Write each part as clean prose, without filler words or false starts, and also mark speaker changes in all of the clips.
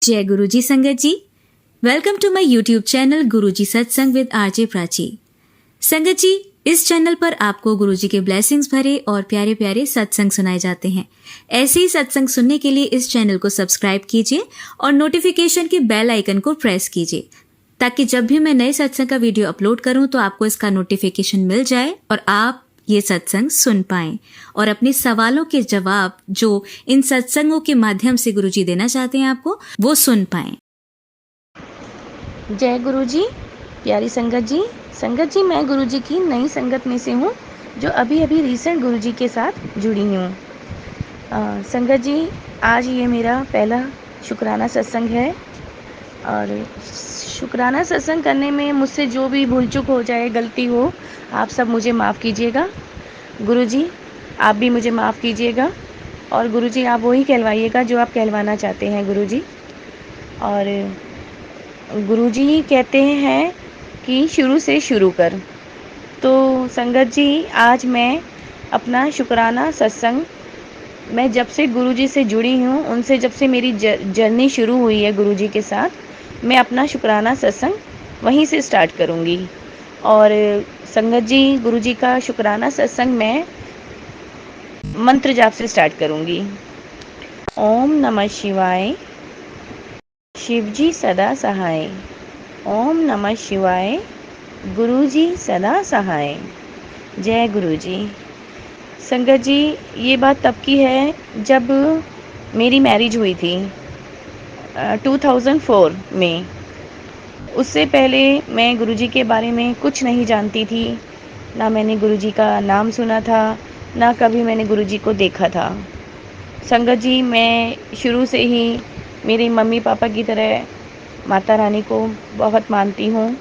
Speaker 1: जय गुरुजी संगत जी। Welcome to my YouTube channel Guruji सत्संग विद आरजे प्राची। संगत जी, इस चैनल पर आपको गुरुजी के ब्लेसिंग्स भरे और प्यारे प्यारे सत्संग सुनाए जाते हैं। ऐसे ही सत्संग सुनने के लिए इस चैनल को सब्सक्राइब कीजिए और नोटिफिकेशन के बेल आइकन को प्रेस कीजिए, ताकि जब भी मैं नए सत्संग का वीडियो अपलोड करूं तो आपको इसका नोटिफिकेशन मिल जाए और आप ये सत्संग सुन पाएं और अपने सवालों के जवाब जो इन सत्संगों के माध्यम से गुरुजी देना चाहते हैं आपको, वो सुन पाएं।
Speaker 2: जय गुरुजी। प्यारी संगत जी मैं गुरुजी की नई संगत में से हूँ, जो अभी अभी रिसेंट गुरुजी के साथ जुड़ी हूँ। संगत जी, आज ये मेरा पहला शुक्राना सत्संग है और शुक्राना सत्संग करने में मुझसे जो भी भूल चूक हो जाए, गलती हो, आप सब मुझे माफ़ कीजिएगा। गुरुजी, आप भी मुझे माफ़ कीजिएगा और गुरुजी आप वही कहलवाइएगा जो आप कहलवाना चाहते हैं गुरुजी। और गुरुजी कहते हैं कि शुरू से शुरू कर। तो संगत जी, आज मैं अपना शुक्राना सत्संग, मैं जब से गुरुजी से जुड़ी हूँ, उनसे जब से मेरी जर्नी शुरू हुई है गुरुजी के साथ, मैं अपना शुक्राना सत्संग वहीं से स्टार्ट करूँगी। और संगत जी, गुरुजी का शुक्राना सत्संग मैं मंत्र जाप से स्टार्ट करूँगी। ओम नमः शिवाय, शिवजी सदा सहाय। ओम नमः शिवाय, गुरुजी सदा सहाय। जय गुरुजी। संगत जी, ये बात तब की है जब मेरी मैरिज हुई थी 2004 में। उससे पहले मैं गुरुजी के बारे में कुछ नहीं जानती थी, ना मैंने गुरुजी का नाम सुना था, ना कभी मैंने गुरुजी को देखा था। संगत जी, मैं शुरू से ही मेरे मम्मी पापा की तरह माता रानी को बहुत मानती हूँ।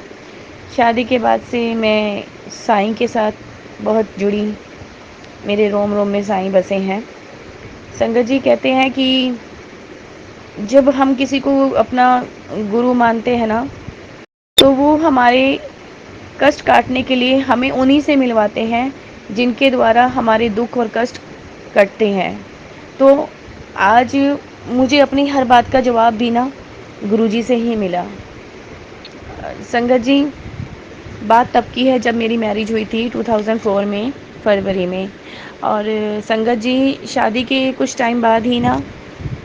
Speaker 2: शादी के बाद से मैं साईं के साथ बहुत जुड़ी, मेरे रोम रोम में साईं बसे हैं। संगत जी, कहते हैं कि जब हम किसी को अपना गुरु मानते हैं ना, तो वो हमारे कष्ट काटने के लिए हमें उन्हीं से मिलवाते हैं जिनके द्वारा हमारे दुख और कष्ट कटते हैं। तो आज मुझे अपनी हर बात का जवाब भी ना गुरुजी से ही मिला। संगत जी, बात तब की है जब मेरी मैरिज हुई थी 2004 में, फरवरी में। और संगत जी, शादी के कुछ टाइम बाद ही ना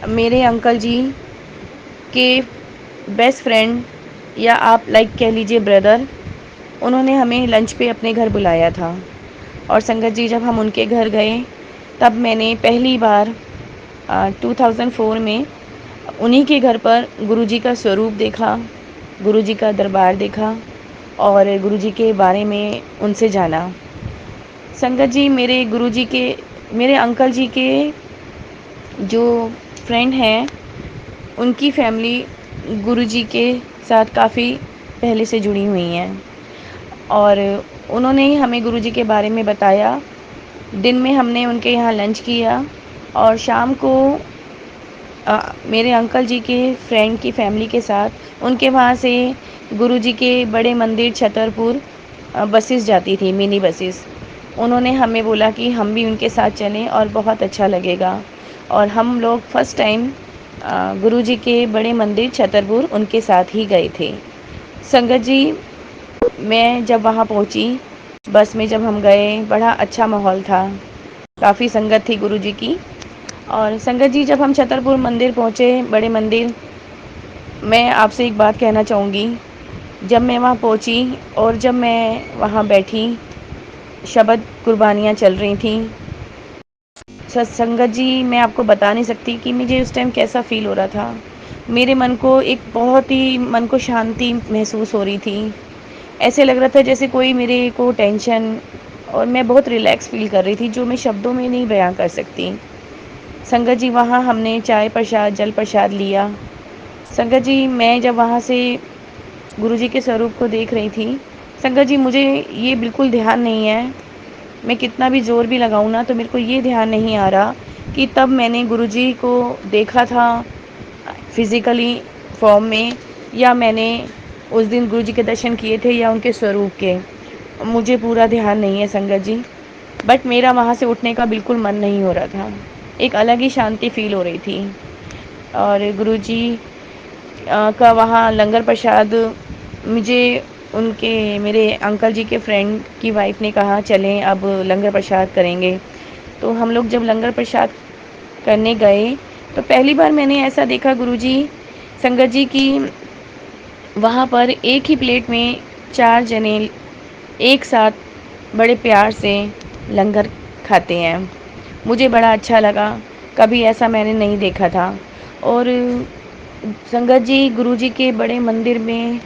Speaker 2: मेरे अंकल जी के बेस्ट फ्रेंड, या आप लाइक कह लीजिए ब्रदर, उन्होंने हमें लंच पे अपने घर बुलाया था। और संगत जी, जब हम उनके घर गए तब मैंने पहली बार 2004 में उन्हीं के घर पर गुरुजी का स्वरूप देखा, गुरुजी का दरबार देखा और गुरुजी के बारे में उनसे जाना। संगत जी, मेरे अंकल जी के जो फ्रेंड हैं, उनकी फैमिली गुरुजी के साथ काफ़ी पहले से जुड़ी हुई हैं और उन्होंने ही हमें गुरुजी के बारे में बताया। दिन में हमने उनके यहाँ लंच किया और शाम को मेरे अंकल जी के फ्रेंड की फैमिली के साथ उनके वहाँ से गुरुजी के बड़े मंदिर छतरपुर बसेस जाती थी, मिनी बसेस। उन्होंने हमें बोला कि हम भी उनके साथ चलें और बहुत अच्छा लगेगा। और हम लोग फर्स्ट टाइम गुरुजी के बड़े मंदिर छतरपुर उनके साथ ही गए थे। संगत जी, मैं जब वहाँ पहुँची, बस में जब हम गए, बड़ा अच्छा माहौल था, काफ़ी संगत थी गुरुजी की। और संगत जी, जब हम छतरपुर मंदिर पहुँचे, बड़े मंदिर, मैं आपसे एक बात कहना चाहूँगी। जब मैं वहाँ पहुँची और जब मैं वहाँ बैठी, शब्द कुर्बानियाँ चल रही थीं। संगत जी, मैं आपको बता नहीं सकती कि मुझे उस टाइम कैसा फ़ील हो रहा था। मेरे मन को एक बहुत ही मन को शांति महसूस हो रही थी। ऐसे लग रहा था जैसे कोई मेरे को टेंशन, और मैं बहुत रिलैक्स फ़ील कर रही थी, जो मैं शब्दों में नहीं बयां कर सकती। संगत जी, वहाँ हमने चाय प्रसाद, जल प्रसाद लिया। संगत जी, मैं जब वहाँ से गुरुजी के स्वरूप को देख रही थी, संगत जी, मुझे ये बिल्कुल ध्यान नहीं है, मैं कितना भी ज़ोर भी लगाऊँ ना, तो मेरे को ये ध्यान नहीं आ रहा कि तब मैंने गुरुजी को देखा था फिज़िकली फॉर्म में, या मैंने उस दिन गुरुजी के दर्शन किए थे या उनके स्वरूप के। मुझे पूरा ध्यान नहीं है संगत जी, बट मेरा वहाँ से उठने का बिल्कुल मन नहीं हो रहा था। एक अलग ही शांति फ़ील हो रही थी। और गुरुजी का वहाँ लंगर प्रसाद मुझे उनके मेरे अंकल जी के फ्रेंड की वाइफ ने कहा चलें अब लंगर प्रसाद करेंगे। तो हम लोग जब लंगर प्रसाद करने गए तो पहली बार मैंने ऐसा देखा गुरुजी संगत जी की वहाँ पर एक ही प्लेट में 4 जने एक साथ बड़े प्यार से लंगर खाते हैं। मुझे बड़ा अच्छा लगा, कभी ऐसा मैंने नहीं देखा था। और संगत जी गुरुजी के बड़े मंदिर में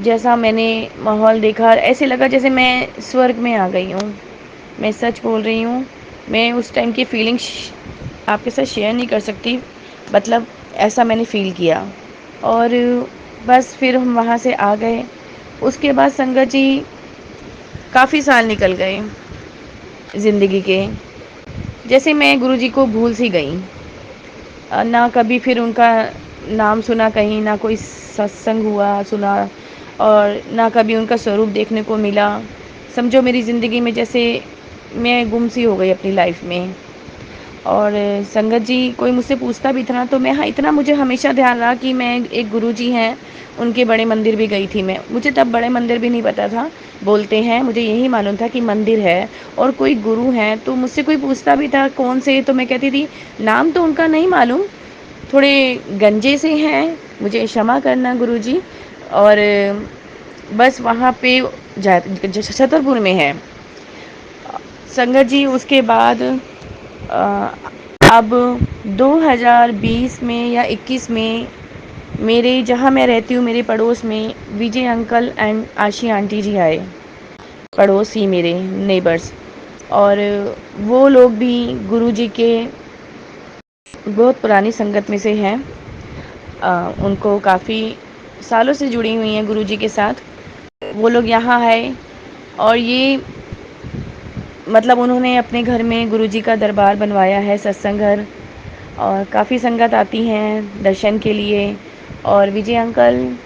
Speaker 2: जैसा मैंने माहौल देखा, ऐसे लगा जैसे मैं स्वर्ग में आ गई हूँ। मैं सच बोल रही हूँ, मैं उस टाइम की फीलिंग्स आपके साथ शेयर नहीं कर सकती, मतलब ऐसा मैंने फ़ील किया। और बस फिर हम वहाँ से आ गए। उसके बाद संगत जी काफ़ी साल निकल गए ज़िंदगी के, जैसे मैं गुरुजी को भूल सी गई। ना कभी फिर उनका नाम सुना कहीं, ना कोई सत्संग हुआ सुना, और ना कभी उनका स्वरूप देखने को मिला। समझो मेरी ज़िंदगी में जैसे मैं गुम सी हो गई अपनी लाइफ में। और संगत जी कोई मुझसे पूछता भी था ना तो मैं, हाँ, इतना मुझे हमेशा ध्यान रहा कि मैं एक गुरुजी हैं, उनके बड़े मंदिर भी गई थी मैं। मुझे तब बड़े मंदिर भी नहीं पता था, बोलते हैं, मुझे यही मालूम था कि मंदिर है और कोई गुरु हैं। तो मुझसे कोई पूछता भी था कौन से, तो मैं कहती थी नाम तो उनका नहीं मालूम, थोड़े गंजे से हैं, मुझे क्षमा करना गुरुजी। और बस वहाँ पे छतरपुर में है संगत जी। उसके बाद अ, अब 2020 में या 21 में मेरे जहाँ मैं रहती हूँ मेरे पड़ोस में विजय अंकल एंड आशी आंटी जी आए, पड़ोसी मेरे नेबर्स। और वो लोग भी गुरुजी के बहुत पुरानी संगत में से हैं। उनको काफ़ी सालों से जुड़ी हुई हैं गुरुजी के साथ। वो लोग यहाँ आए और ये मतलब उन्होंने अपने घर में गुरुजी का दरबार बनवाया है, सत्संग घर, और काफ़ी संगत आती हैं दर्शन के लिए। और विजय अंकल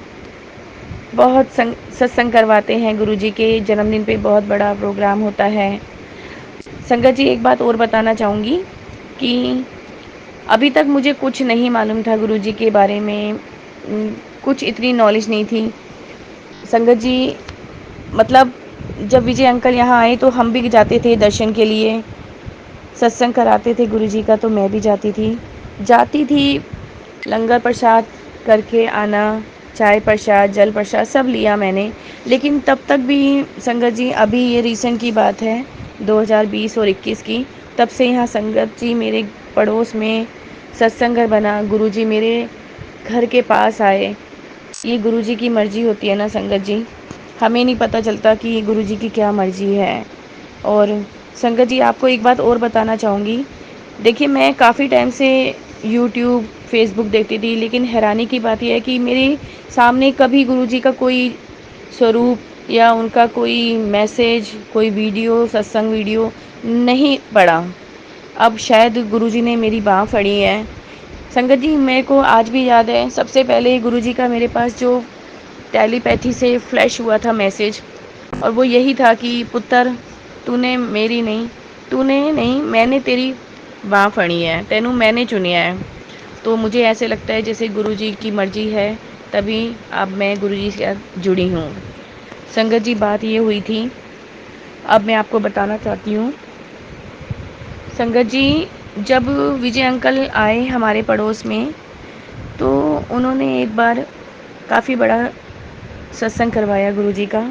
Speaker 2: बहुत सत्संग करवाते हैं, गुरुजी के जन्मदिन पे बहुत बड़ा प्रोग्राम होता है। संगत जी एक बात और बताना चाहूँगी कि अभी तक मुझे कुछ नहीं मालूम था गुरुजी के बारे में, कुछ इतनी नॉलेज नहीं थी संगत जी। मतलब जब विजय अंकल यहाँ आए तो हम भी जाते थे दर्शन के लिए, सत्संग कराते थे गुरुजी का तो मैं भी जाती थी लंगर प्रसाद करके आना, चाय प्रसाद जल प्रसाद सब लिया मैंने। लेकिन तब तक भी संगत जी, अभी ये रिसेंट की बात है 2020 और 21 की, तब से यहाँ संगत जी मेरे पड़ोस में सत्संग घर बना, गुरुजी मेरे घर के पास आए। ये गुरुजी की मर्ज़ी होती है ना संगत जी, हमें नहीं पता चलता कि गुरुजी की क्या मर्ज़ी है। और संगत जी आपको एक बात और बताना चाहूँगी, देखिए मैं काफ़ी टाइम से यूट्यूब फेसबुक देखती थी, लेकिन हैरानी की बात यह है कि मेरे सामने कभी गुरुजी का कोई स्वरूप या उनका कोई मैसेज, कोई वीडियो, सत्संग वीडियो नहीं पड़ा। अब शायद गुरुजी ने मेरी बाँह फड़ी है। संगत जी मेरे को आज भी याद है, सबसे पहले गुरुजी का मेरे पास जो टेलीपैथी से फ्लैश हुआ था मैसेज, और वो यही था कि पुत्र तूने मेरी नहीं, तूने नहीं, मैंने तेरी बाँह फड़ी है, तेनू मैंने चुनिया है। तो मुझे ऐसे लगता है जैसे गुरुजी की मर्ज़ी है, तभी अब मैं गुरुजी से जुड़ी हूँ। संगत जी बात ये हुई थी, अब मैं आपको बताना चाहती हूँ। संगत जी जब विजय अंकल आए हमारे पड़ोस में तो उन्होंने एक बार काफ़ी बड़ा सत्संग करवाया गुरुजी का,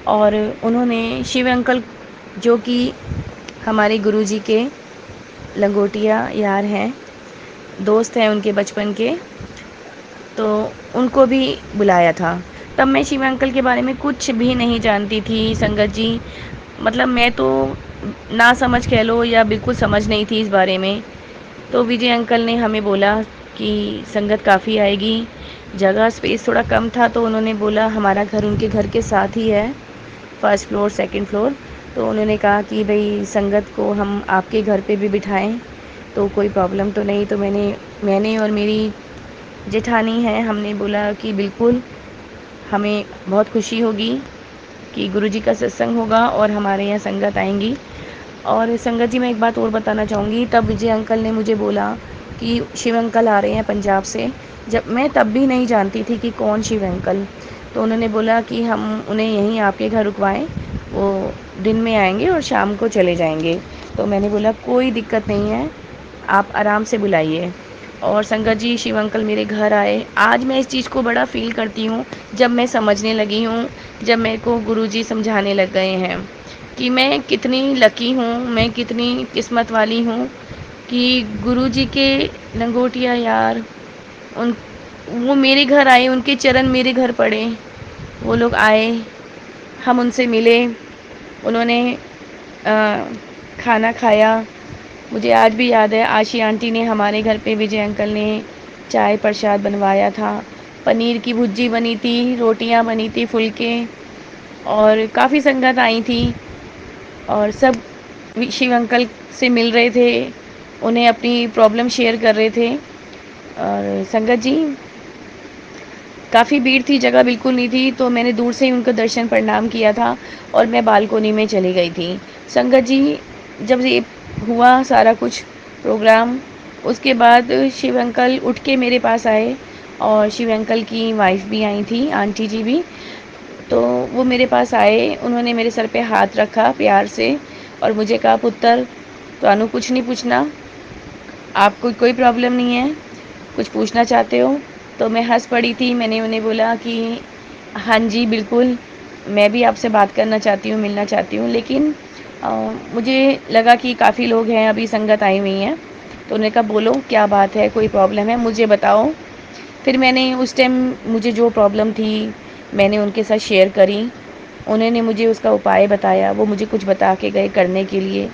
Speaker 2: और उन्होंने शिव अंकल जो कि हमारे गुरुजी के लंगोटिया यार हैं, दोस्त हैं उनके बचपन के, तो उनको भी बुलाया था। तब मैं शिव अंकल के बारे में कुछ भी नहीं जानती थी संगत जी, मतलब मैं तो ना समझ कह लो या बिल्कुल समझ नहीं थी इस बारे में। तो विजय अंकल ने हमें बोला कि संगत काफ़ी आएगी, जगह स्पेस थोड़ा कम था, तो उन्होंने बोला हमारा घर उनके घर के साथ ही है, फर्स्ट फ्लोर सेकंड फ्लोर। तो उन्होंने कहा कि भाई संगत को हम आपके घर पे भी बिठाएं तो कोई प्रॉब्लम तो नहीं। तो मैंने और मेरी जेठानी है, हमने बोला कि बिल्कुल, हमें बहुत खुशी होगी कि गुरुजी का सत्संग होगा और हमारे यहाँ संगत आएंगी। और संगत जी मैं एक बात और बताना चाहूँगी, तब विजय अंकल ने मुझे बोला कि शिव अंकल आ रहे हैं पंजाब से, जब मैं तब भी नहीं जानती थी कि कौन शिव अंकल। तो उन्होंने बोला कि हम उन्हें यहीं आपके घर रुकवाएं, वो दिन में आएंगे और शाम को चले जाएंगे। तो मैंने बोला कोई दिक्कत नहीं है, आप आराम से बुलाइए। और संगत जी, शिव अंकल मेरे घर आए। आज मैं इस चीज़ को बड़ा फ़ील करती हूँ, जब मैं समझने लगी हूँ, जब मेरे को गुरुजी समझाने लग गए हैं कि मैं कितनी लकी हूँ, मैं कितनी किस्मत वाली हूँ कि गुरुजी के लंगोटिया यार, उन वो मेरे घर आए, उनके चरण मेरे घर पड़े। वो लोग आए, हम उनसे मिले, उन्होंने खाना खाया। मुझे आज भी याद है, आशी आंटी ने हमारे घर पे, विजय अंकल ने चाय प्रसाद बनवाया था, पनीर की भुर्जी बनी थी, रोटियां बनी थी, फुलके, और काफ़ी संगत आई थी और सब शिव अंकल से मिल रहे थे, उन्हें अपनी प्रॉब्लम शेयर कर रहे थे। और संगत जी, काफ़ी भीड़ थी, जगह बिल्कुल नहीं थी, तो मैंने दूर से ही उनका दर्शन प्रणाम किया था और मैं बालकोनी में चली गई थी। संगत जी, जब ये हुआ सारा कुछ प्रोग्राम, उसके बाद शिव अंकल उठ के मेरे पास आए और शिव अंकल की वाइफ भी आई थी, आंटी जी भी। तो वो मेरे पास आए, उन्होंने मेरे सर पे हाथ रखा प्यार से और मुझे कहा, पुत्र तानू कुछ नहीं पूछना, आपको कोई प्रॉब्लम नहीं है, कुछ पूछना चाहते हो? तो मैं हंस पड़ी थी। मैंने उन्हें बोला कि हाँ जी बिल्कुल, मैं भी आपसे बात करना चाहती हूँ, मिलना चाहती हूँ, लेकिन मुझे लगा कि काफ़ी लोग हैं, अभी संगत आई हुई हैं। तो उन्होंने कहा, बोलो क्या बात है, कोई प्रॉब्लम है, मुझे बताओ। फिर मैंने उस टाइम, मुझे जो प्रॉब्लम थी मैंने उनके साथ शेयर करी। उन्होंने मुझे उसका उपाय बताया, वो मुझे कुछ बता के गए करने के लिए।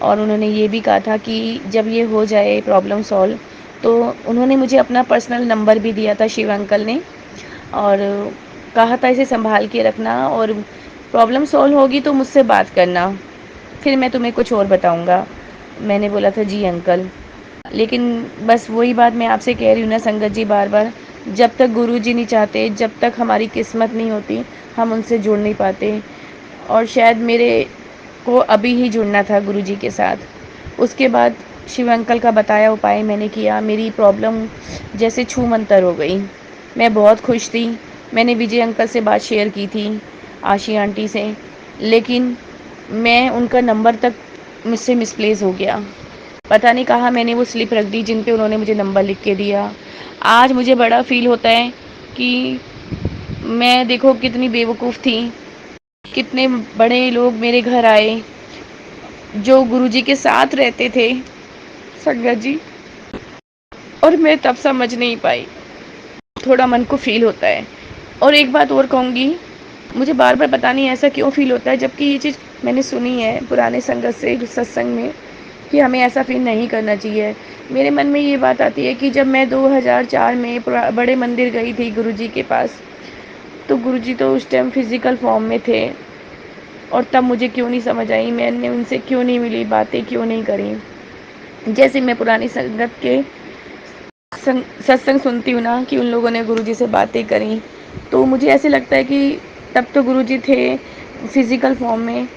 Speaker 2: और उन्होंने ये भी कहा था कि जब ये हो जाए प्रॉब्लम सॉल्व, तो उन्होंने मुझे अपना पर्सनल नंबर भी दिया था, शिव अंकल ने, और कहा था इसे संभाल के रखना और प्रॉब्लम सॉल्व होगी तो मुझसे बात करना, फिर मैं तुम्हें कुछ और बताऊंगा। मैंने बोला था जी अंकल। लेकिन बस वही बात मैं आपसे कह रही हूँ ना संगत जी, बार बार, जब तक गुरुजी नहीं चाहते, जब तक हमारी किस्मत नहीं होती, हम उनसे जुड़ नहीं पाते। और शायद मेरे को अभी ही जुड़ना था गुरुजी के साथ। उसके बाद शिव अंकल का बताया उपाय मैंने किया, मेरी प्रॉब्लम जैसे छू मंतर हो गई। मैं बहुत खुश थी। मैंने विजय अंकल से बात शेयर की थी, आशी आंटी से, लेकिन मैं उनका नंबर तक मुझसे मिसप्लेस हो गया। पता नहीं कहाँ मैंने वो स्लिप रख दी जिन पे उन्होंने मुझे नंबर लिख के दिया। आज मुझे बड़ा फील होता है कि मैं देखो कितनी बेवकूफ़ थी, कितने बड़े लोग मेरे घर आए जो गुरुजी के साथ रहते थे, संगत जी, और मैं तब समझ नहीं पाई। थोड़ा मन को फील होता है। और एक बात और कहूँगी, मुझे बार बार पता नहीं ऐसा क्यों फील होता है, जबकि ये चीज़ मैंने सुनी है पुराने संगत से, सत्संग में, कि हमें ऐसा फील नहीं करना चाहिए। मेरे मन में ये बात आती है कि जब मैं 2004 में बड़े मंदिर गई थी गुरुजी के पास, तो गुरुजी तो उस टाइम फिज़िकल फॉर्म में थे, और तब मुझे क्यों नहीं समझ आई, मैंने उनसे क्यों नहीं मिली, बातें क्यों नहीं करी। जैसे मैं पुरानी संगत के सत्संग सुनती हूँ ना कि उन लोगों ने गुरुजी से बातें करी, तो मुझे ऐसे लगता है कि तब तो गुरुजी थे फिज़िकल फॉर्म में।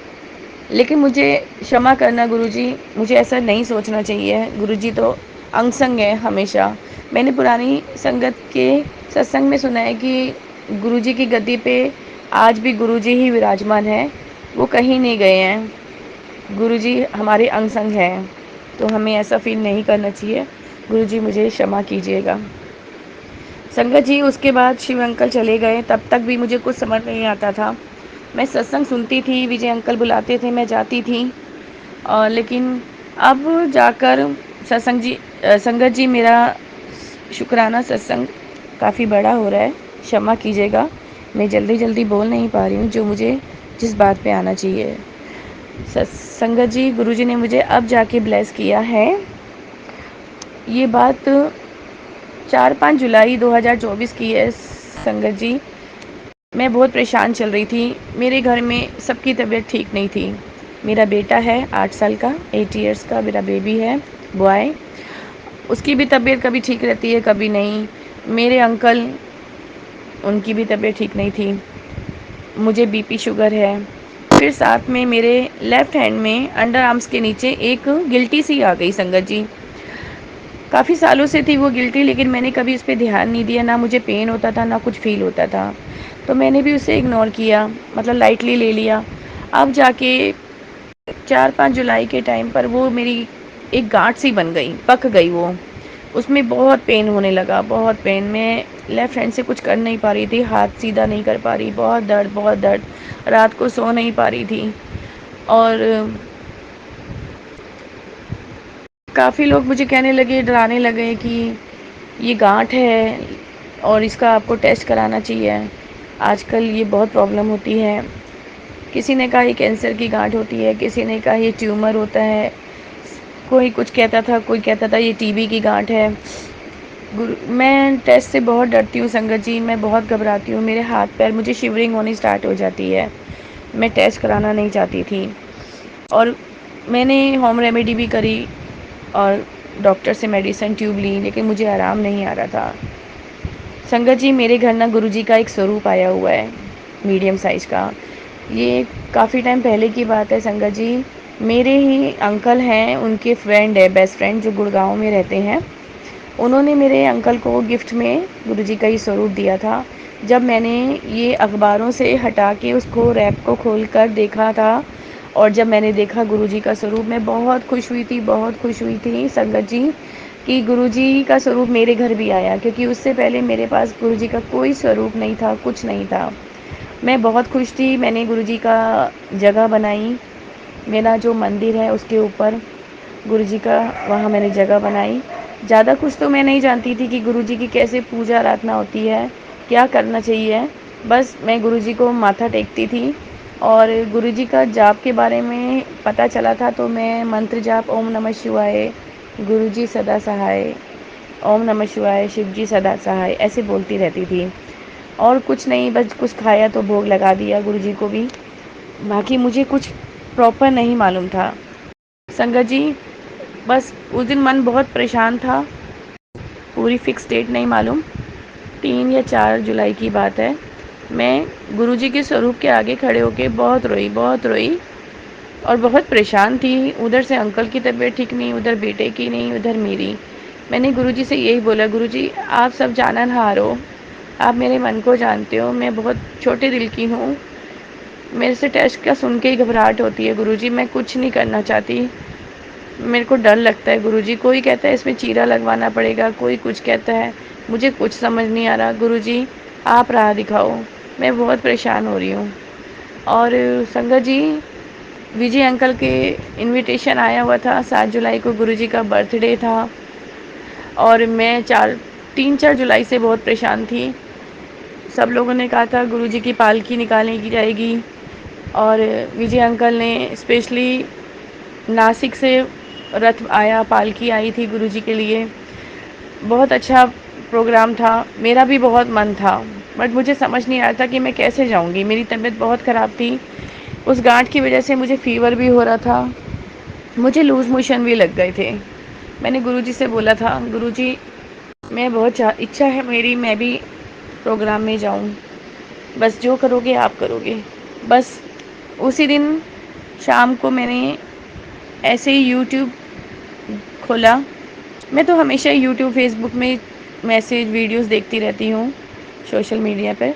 Speaker 2: लेकिन मुझे क्षमा करना गुरुजी, मुझे ऐसा नहीं सोचना चाहिए। गुरुजी तो अंग संग है हमेशा। मैंने पुरानी संगत के सत्संग में सुना है कि गुरुजी की गद्दी पे आज भी गुरुजी ही विराजमान है, वो कहीं नहीं गए हैं। गुरुजी हमारे अंग संग हैं, तो हमें ऐसा फील नहीं करना चाहिए। गुरुजी मुझे क्षमा कीजिएगा। संगत जी, उसके बाद शिव अंकल चले गए, तब तक भी मुझे कुछ समझ नहीं आता था। मैं सत्संग सुनती थी, विजय अंकल बुलाते थे, मैं जाती थी, लेकिन अब जाकर संगत जी, मेरा शुक्राना सत्संग काफ़ी बड़ा हो रहा है, क्षमा कीजिएगा, मैं जल्दी जल्दी बोल नहीं पा रही हूँ जो मुझे जिस बात पे आना चाहिए। संगत जी, गुरुजी ने मुझे अब जाके ब्लेस किया है। ये बात 4-5 जुलाई 2024 की है संगत जी। मैं बहुत परेशान चल रही थी। मेरे घर में सबकी तबीयत ठीक नहीं थी। मेरा बेटा है 8 साल का, 8 इयर्स का मेरा बेबी है, बॉय। उसकी भी तबीयत कभी ठीक रहती है, कभी नहीं। मेरे अंकल, उनकी भी तबीयत ठीक नहीं थी। मुझे बीपी शुगर है। फिर साथ में मेरे लेफ़्ट हैंड में अंडर आर्म्स के नीचे एक गिल्टी सी आ गई संगत जी। काफ़ी सालों से थी वो गिल्टी, लेकिन मैंने कभी उस पे ध्यान नहीं दिया, ना मुझे पेन होता था, ना कुछ फ़ील होता था। तो मैंने भी उसे इग्नोर किया, मतलब लाइटली ले लिया। अब जाके 4-5 जुलाई के टाइम पर वो मेरी एक गाँठ सी बन गई, पक गई वो। उसमें बहुत पेन होने लगा, बहुत पेन। मैं लेफ़्ट हैंड से कुछ कर नहीं पा रही थी, हाथ सीधा नहीं कर पा रही, बहुत दर्द, बहुत दर्द। रात को सो नहीं पा रही थी और काफ़ी लोग मुझे कहने लगे, डराने लगे कि ये गाँठ है और इसका आपको टेस्ट कराना चाहिए। आजकल ये बहुत प्रॉब्लम होती है। किसी ने कहा ये कैंसर की गाँठ होती है, किसी ने कहा ये ट्यूमर होता है, कोई कुछ कहता था, कोई कहता था ये टीबी की गाँठ है। मैं टेस्ट से बहुत डरती हूँ संगत जी, मैं बहुत घबराती हूँ, मेरे हाथ पैर, मुझे शिवरिंग होनी स्टार्ट हो जाती है। मैं टेस्ट कराना नहीं चाहती थी और मैंने होम रेमेडी भी करी और डॉक्टर से मेडिसिन ट्यूब ली, लेकिन मुझे आराम नहीं आ रहा था। संगत जी, मेरे घर ना गुरुजी का एक स्वरूप आया हुआ है, मीडियम साइज़ का। ये काफ़ी टाइम पहले की बात है संगत जी। मेरे ही अंकल हैं, उनके फ्रेंड है, बेस्ट फ्रेंड, जो गुड़गाँव में रहते हैं। उन्होंने मेरे अंकल को गिफ्ट में गुरुजी का ही स्वरूप दिया था। जब मैंने ये अखबारों से हटा के उसको रैप को खोल कर देखा था और जब मैंने देखा गुरुजी का स्वरूप, मैं बहुत खुश हुई थी, बहुत खुश हुई थी संगत जी, कि गुरुजी का स्वरूप मेरे घर भी आया, क्योंकि उससे पहले मेरे पास गुरुजी का कोई स्वरूप नहीं था, कुछ नहीं था। मैं बहुत खुश थी। मैंने गुरुजी का जगह बनाई, मेरा जो मंदिर है उसके ऊपर गुरुजी का, वहाँ मैंने जगह बनाई। ज़्यादा कुछ तो मैं नहीं जानती थी कि गुरुजी की कैसे पूजा आराधना होती है, क्या करना चाहिए। बस मैं गुरुजी को माथा टेकती थी और गुरुजी का जाप के बारे में पता चला था, तो मैं मंत्र जाप ओम नमः शिवाय, गुरुजी सदा सहाय, ओम नमः शिवाय, शिवजी सदा सहाय, ऐसे बोलती रहती थी। और कुछ नहीं, बस कुछ खाया तो भोग लगा दिया गुरुजी को भी। बाकी मुझे कुछ प्रॉपर नहीं मालूम था संगत जी। बस उस दिन मन बहुत परेशान था, पूरी फ़िक्स डेट नहीं मालूम, 3 या 4 जुलाई की बात है। मैं गुरुजी के स्वरूप के आगे खड़े होके बहुत रोई और बहुत परेशान थी। उधर से अंकल की तबीयत ठीक नहीं, उधर बेटे की नहीं, उधर मेरी। मैंने गुरुजी से यही बोला, गुरुजी आप सब जाननहार हो, आप मेरे मन को जानते हो, मैं बहुत छोटे दिल की हूँ। मेरे से टेस्ट का सुन के ही घबराहट होती है गुरुजी, मैं कुछ नहीं करना चाहती, मेरे को डर लगता है गुरुजी। कोई कहता है इसमें चीरा लगवाना पड़ेगा, कोई कुछ कहता है, मुझे कुछ समझ नहीं आ रहा। गुरुजी आप राह दिखाओ, मैं बहुत परेशान हो रही हूँ। और संगत जी, विजय अंकल के इनविटेशन आया हुआ था, 7 जुलाई को गुरुजी का बर्थडे था और मैं 3-4 जुलाई से बहुत परेशान थी। सब लोगों ने कहा था गुरुजी की पालकी निकालने की जाएगी और विजय अंकल ने स्पेशली नासिक से रथ आया, पालकी आई थी गुरुजी के लिए। बहुत अच्छा प्रोग्राम था, मेरा भी बहुत मन था, बट मुझे समझ नहीं आ रहा था कि मैं कैसे जाऊंगी। मेरी तबीयत बहुत ख़राब थी, उस गांठ की वजह से मुझे फ़ीवर भी हो रहा था, मुझे लूज़ मोशन भी लग गए थे। मैंने गुरुजी से बोला था, गुरुजी मैं बहुत इच्छा है मेरी, मैं भी प्रोग्राम में जाऊं, बस जो करोगे आप करोगे। बस उसी दिन शाम को मैंने ऐसे ही यूट्यूब खोला। मैं तो हमेशा यूट्यूब फेसबुक में मैसेज वीडियोस देखती रहती हूँ, सोशल मीडिया पर।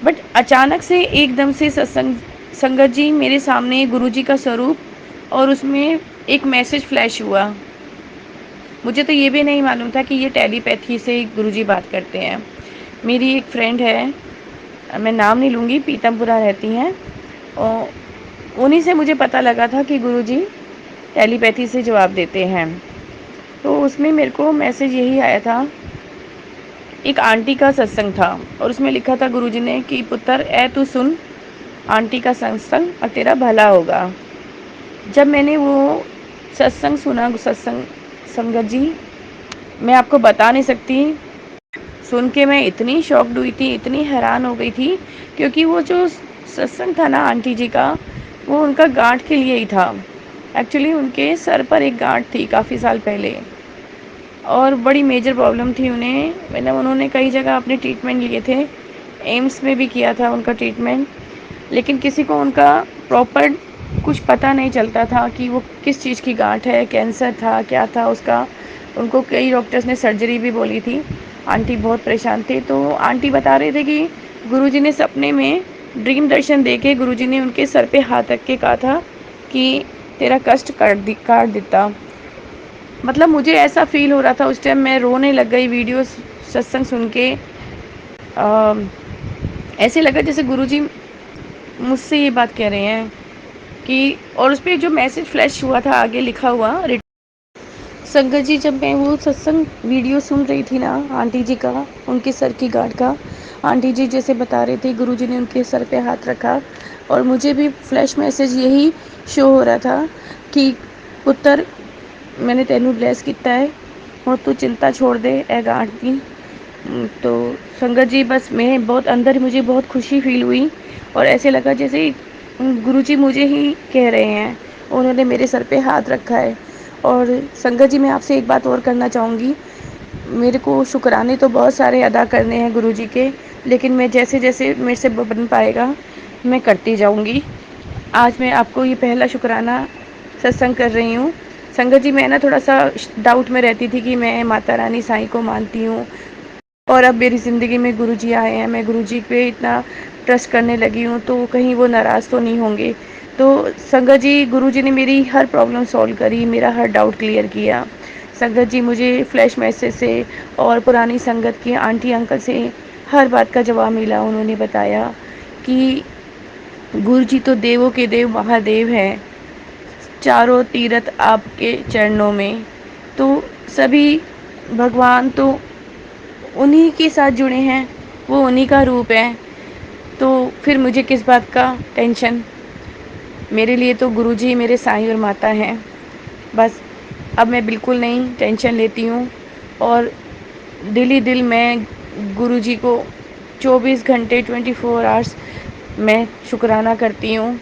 Speaker 2: बट अचानक से एकदम से सत्संग संगत जी, मेरे सामने गुरुजी का स्वरूप और उसमें एक मैसेज फ्लैश हुआ। मुझे तो ये भी नहीं मालूम था कि ये टेलीपैथी से गुरुजी बात करते हैं। मेरी एक फ्रेंड है, मैं नाम नहीं लूँगी, पीतमपुरा रहती हैं, और उन्हीं से मुझे पता लगा था कि गुरुजी टेलीपैथी से जवाब देते हैं। तो उसमें मेरे को मैसेज यही आया था, एक आंटी का सत्संग था और उसमें लिखा था गुरुजी ने कि पुत्र ऐ तू सुन आंटी का सत्संग और तेरा भला होगा। जब मैंने वो सत्संग सुना, सत्संग संगत जी, मैं आपको बता नहीं सकती, सुन के मैं इतनी शॉक्ड हुई थी, इतनी हैरान हो गई थी, क्योंकि वो जो सत्संग था ना आंटी जी का, वो उनका गांठ के लिए ही था। एक्चुअली उनके सर पर एक गांठ थी काफ़ी साल पहले और बड़ी मेजर प्रॉब्लम थी उन्हें। मैंने उन्होंने कई जगह अपने ट्रीटमेंट लिए थे, एम्स में भी किया था उनका ट्रीटमेंट, लेकिन किसी को उनका प्रॉपर कुछ पता नहीं चलता था कि वो किस चीज़ की गांठ है, कैंसर था, क्या था उसका, उनको कई डॉक्टर्स ने सर्जरी भी बोली थी। आंटी बहुत परेशान थे, तो आंटी बता रहे थे कि गुरुजी ने सपने में ड्रीम दर्शन देके गुरुजी ने उनके सर पे हाथ रख के कहा था कि तेरा कष्ट काट देता। मतलब मुझे ऐसा फील हो रहा था उस टाइम, मैं रोने लग गई वीडियो सत्संग सुन के। ऐसे लगा जैसे गुरुजी मुझसे ये बात कह रहे हैं कि, और उस पर जो मैसेज फ्लैश हुआ था आगे लिखा हुआ, संगत जी जब मैं वो सत्संग वीडियो सुन रही थी ना आंटी जी का, उनके सर की गांठ का, आंटी जी जैसे बता रहे थे गुरुजी ने उनके सर पे हाथ रखा, और मुझे भी फ्लैश मैसेज यही शो हो रहा था कि पुत्र मैंने तेनू ब्लेस किया है, और तू चिंता छोड़ दे ए गांठ दी। तो संगत जी बस मैं बहुत अंदर मुझे बहुत खुशी फील हुई, और ऐसे लगा जैसे गुरुजी मुझे ही कह रहे हैं, उन्होंने मेरे सर पे हाथ रखा है। और संगत जी मैं आपसे एक बात और करना चाहूँगी, मेरे को शुक्राने तो बहुत सारे अदा करने हैं गुरुजी के, लेकिन मैं जैसे जैसे मेरे से बन पाएगा मैं करती जाऊँगी। आज मैं आपको ये पहला शुक्राना सत्संग कर रही हूँ। संगत जी मैं ना थोड़ा सा डाउट में रहती थी कि मैं माता रानी साईं को मानती हूँ, और अब मेरी ज़िंदगी में गुरुजी आए हैं, मैं गुरुजी पे इतना ट्रस्ट करने लगी हूँ, तो कहीं वो नाराज़ तो नहीं होंगे। तो संगत जी गुरुजी ने मेरी हर प्रॉब्लम सॉल्व करी, मेरा हर डाउट क्लियर किया। संगत जी मुझे फ्लैश मैसेज से और पुरानी संगत के आंटी अंकल से हर बात का जवाब मिला। उन्होंने बताया कि गुरुजी तो देवों के देव महादेव हैं, चारों तीर्थ आपके चरणों में, तो सभी भगवान तो उन्हीं के साथ जुड़े हैं, वो उन्हीं का रूप है, तो फिर मुझे किस बात का टेंशन। मेरे लिए तो गुरुजी मेरे साईं और माता हैं। बस अब मैं बिल्कुल नहीं टेंशन लेती हूँ, और दिल ही दिल मैं गुरुजी को 24 घंटे 24 आवर्स मैं शुक्राना करती हूँ।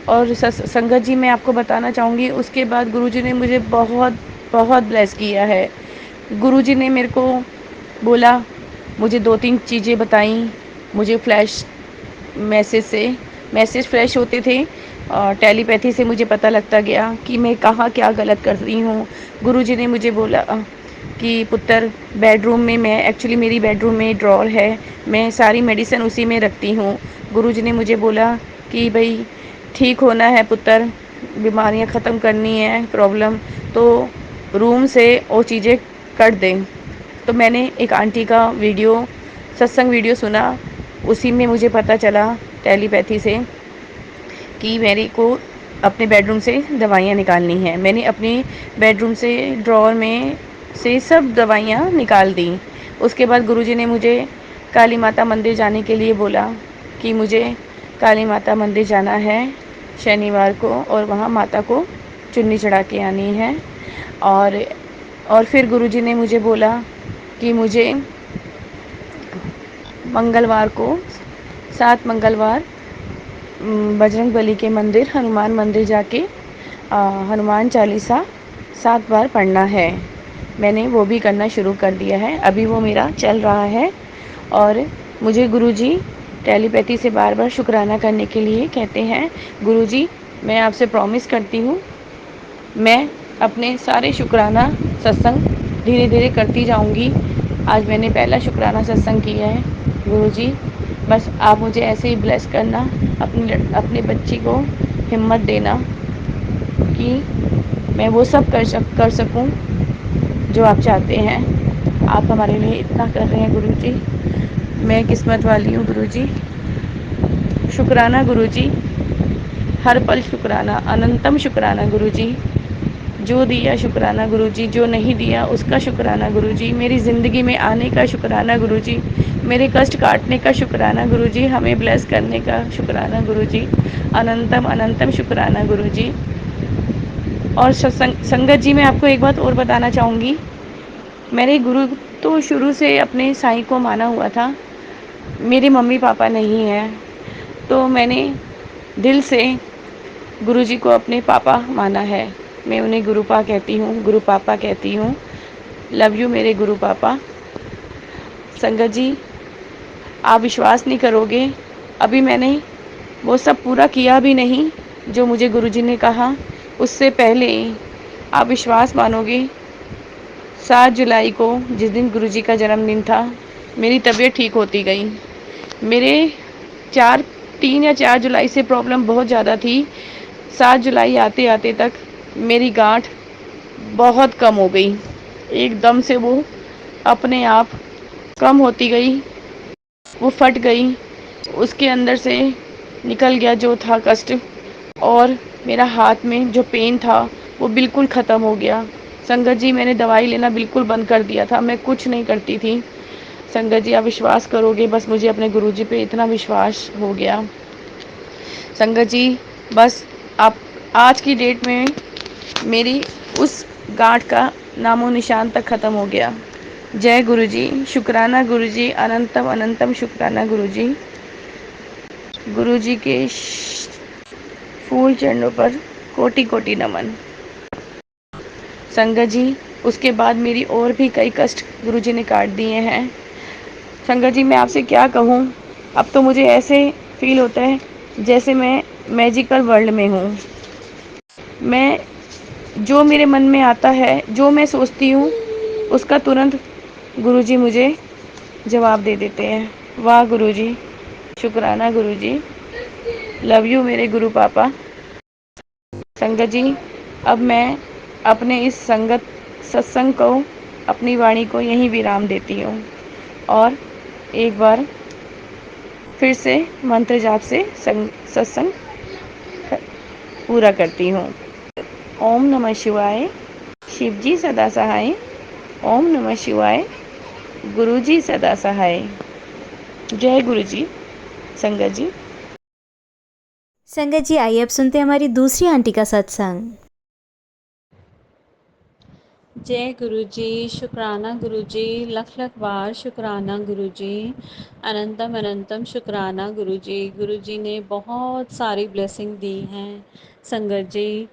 Speaker 2: और संगत जी मैं आपको बताना चाहूँगी, उसके बाद गुरुजी ने मुझे बहुत बहुत ब्लेस किया है। गुरुजी ने मेरे को बोला, मुझे 2-3 चीज़ें बताई, मुझे फ्लैश मैसेज फ्लैश होते थे, और टेलीपैथी से मुझे पता लगता गया कि मैं कहाँ क्या गलत कर रही हूँ। गुरुजी ने मुझे बोला कि पुत्र बेडरूम में, मैं एक्चुअली मेरी बेडरूम में ड्रॉर है, मैं सारी मेडिसिन उसी में रखती हूँ। गुरुजी ने मुझे बोला कि भाई ठीक होना है पुत्र, बीमारियाँ ख़त्म करनी है, प्रॉब्लम तो रूम से वो चीज़ें कर दें। तो मैंने एक आंटी का वीडियो सत्संग वीडियो सुना, उसी में मुझे पता चला टेलीपैथी से कि मेरे को अपने बेडरूम से दवाइयाँ निकालनी है। मैंने अपनी बेडरूम से ड्रॉअर में से सब दवाइयाँ निकाल दी। उसके बाद गुरुजी ने मुझे काली माता मंदिर जाने के लिए बोला कि मुझे काली माता मंदिर जाना है शनिवार को, और वहाँ माता को चुन्नी चढ़ा के आनी है। और फिर गुरुजी ने मुझे बोला कि मुझे मंगलवार को 7 मंगलवार बजरंग बली के मंदिर, हनुमान मंदिर जाके हनुमान चालीसा 7 बार पढ़ना है। मैंने वो भी करना शुरू कर दिया है, अभी वो मेरा चल रहा है। और मुझे गुरुजी टेलीपैथी से बार बार शुक्राना करने के लिए कहते हैं। गुरुजी मैं आपसे प्रॉमिस करती हूँ, मैं अपने सारे शुक्राना सत्संग धीरे धीरे करती जाऊँगी। आज मैंने पहला शुक्राना सत्संग किया है। गुरुजी बस आप मुझे ऐसे ही ब्लेस करना, अपने बच्ची को हिम्मत देना कि मैं वो सब कर सकूं जो आप चाहते हैं। आप हमारे लिए इतना कर रहे हैं गुरुजी, मैं किस्मत वाली हूँ गुरुजी। शुक्राना गुरुजी, हर पल शुक्राना, अनंतम शुक्राना गुरुजी। जो दिया शुक्राना गुरुजी, जो नहीं दिया उसका शुक्राना गुरुजी। मेरी ज़िंदगी में आने का शुक्राना गुरुजी, मेरे कष्ट काटने का शुक्राना गुरुजी, हमें ब्लेस करने का शुक्राना गुरुजी। अनंतम अनंतम शुक्राना गुरुजी। और संगत जी मैं आपको एक बात और बताना चाहूँगी, मेरे गुरु तो शुरू से अपने साईं को माना हुआ था। मेरे मम्मी पापा नहीं हैं, तो मैंने दिल से गुरुजी को अपने पापा माना है। मैं उन्हें गुरुपा कहती हूँ, गुरु पापा कहती हूँ। लव यू मेरे गुरु पापा। संगत जी आप विश्वास नहीं करोगे, अभी मैंने वो सब पूरा किया भी नहीं जो मुझे गुरुजी ने कहा। उससे पहले आप विश्वास मानोगे, 7 जुलाई को जिस दिन गुरुजी का जन्मदिन था, मेरी तबीयत ठीक होती गई। मेरे 3 या 4 जुलाई से प्रॉब्लम बहुत ज़्यादा थी। 7 जुलाई आते आते तक मेरी गांठ बहुत कम हो गई। एकदम से वो अपने आप कम होती गई, वो फट गई, उसके अंदर से निकल गया जो था कष्ट, और मेरा हाथ में जो पेन था वो बिल्कुल ख़त्म हो गया। संगत जी, मैंने दवाई लेना बिल्कुल बंद कर दिया था, मैं कुछ नहीं करती थी। संगत जी, आप विश्वास करोगे, बस मुझे अपने गुरुजी पे इतना विश्वास हो गया। संगत जी, बस आप आज की डेट में मेरी उस गांठ का नामो निशान तक ख़त्म हो गया। जय गुरुजी, शुक्राना गुरुजी, अनंतम अनंतम शुक्राना गुरुजी। गुरुजी के फूल चरणों पर कोटि कोटि नमन। संगत जी, उसके बाद मेरी और भी कई कष्ट गुरुजी ने काट दिए हैं। संगत जी, मैं आपसे क्या कहूँ, अब तो मुझे ऐसे फील होता है जैसे मैं मैजिकल वर्ल्ड में हूँ। मैं जो मेरे मन में आता है, जो मैं सोचती हूँ, उसका तुरंत गुरुजी मुझे जवाब दे देते हैं। वाह गुरुजी, शुक्राना गुरुजी, लव यू मेरे गुरु पापा। संगत जी, अब मैं अपने इस सत्संग को, अपनी वाणी को यहीं विराम देती हूँ और एक बार फिर से मंत्र जाप से सत्संग पूरा करती हूँ। ओम नमः शिवाय, शिवजी सदा सहाय। ओम नमः शिवाय, गुरुजी सदा सहाय। जय गुरुजी। संगत जी,
Speaker 1: संगत जी, आइए अब सुनते हैं हमारी दूसरी आंटी का सत्संग।
Speaker 3: जय गुरुजी, शुक्राना गुरुजी, लख लख बार शुक्राना गुरुजी, अनंतम अनंतम शुक्राना गुरुजी। गुरुजी ने बहुत सारी ब्लेसिंग दी हैं। संगत जी,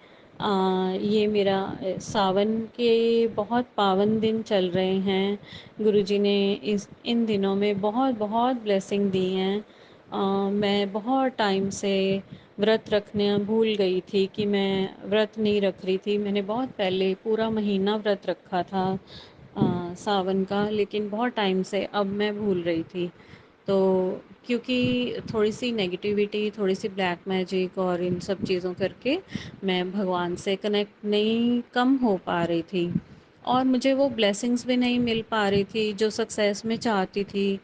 Speaker 3: ये मेरा सावन के बहुत पावन दिन चल रहे हैं। गुरुजी ने इन दिनों में बहुत बहुत ब्लेसिंग दी हैं। मैं बहुत टाइम से व्रत रखना भूल गई थी कि मैं व्रत नहीं रख रही थी। मैंने बहुत पहले पूरा महीना व्रत रखा था सावन का, लेकिन बहुत टाइम से अब मैं भूल रही थी। तो क्योंकि थोड़ी सी नेगेटिविटी, थोड़ी सी ब्लैक मैजिक और इन सब चीज़ों करके मैं भगवान से कनेक्ट नहीं, कम हो पा रही थी, और मुझे वो ब्लेसिंग्स भी नहीं मिल पा रही थी जो सक्सेस में चाहती थी।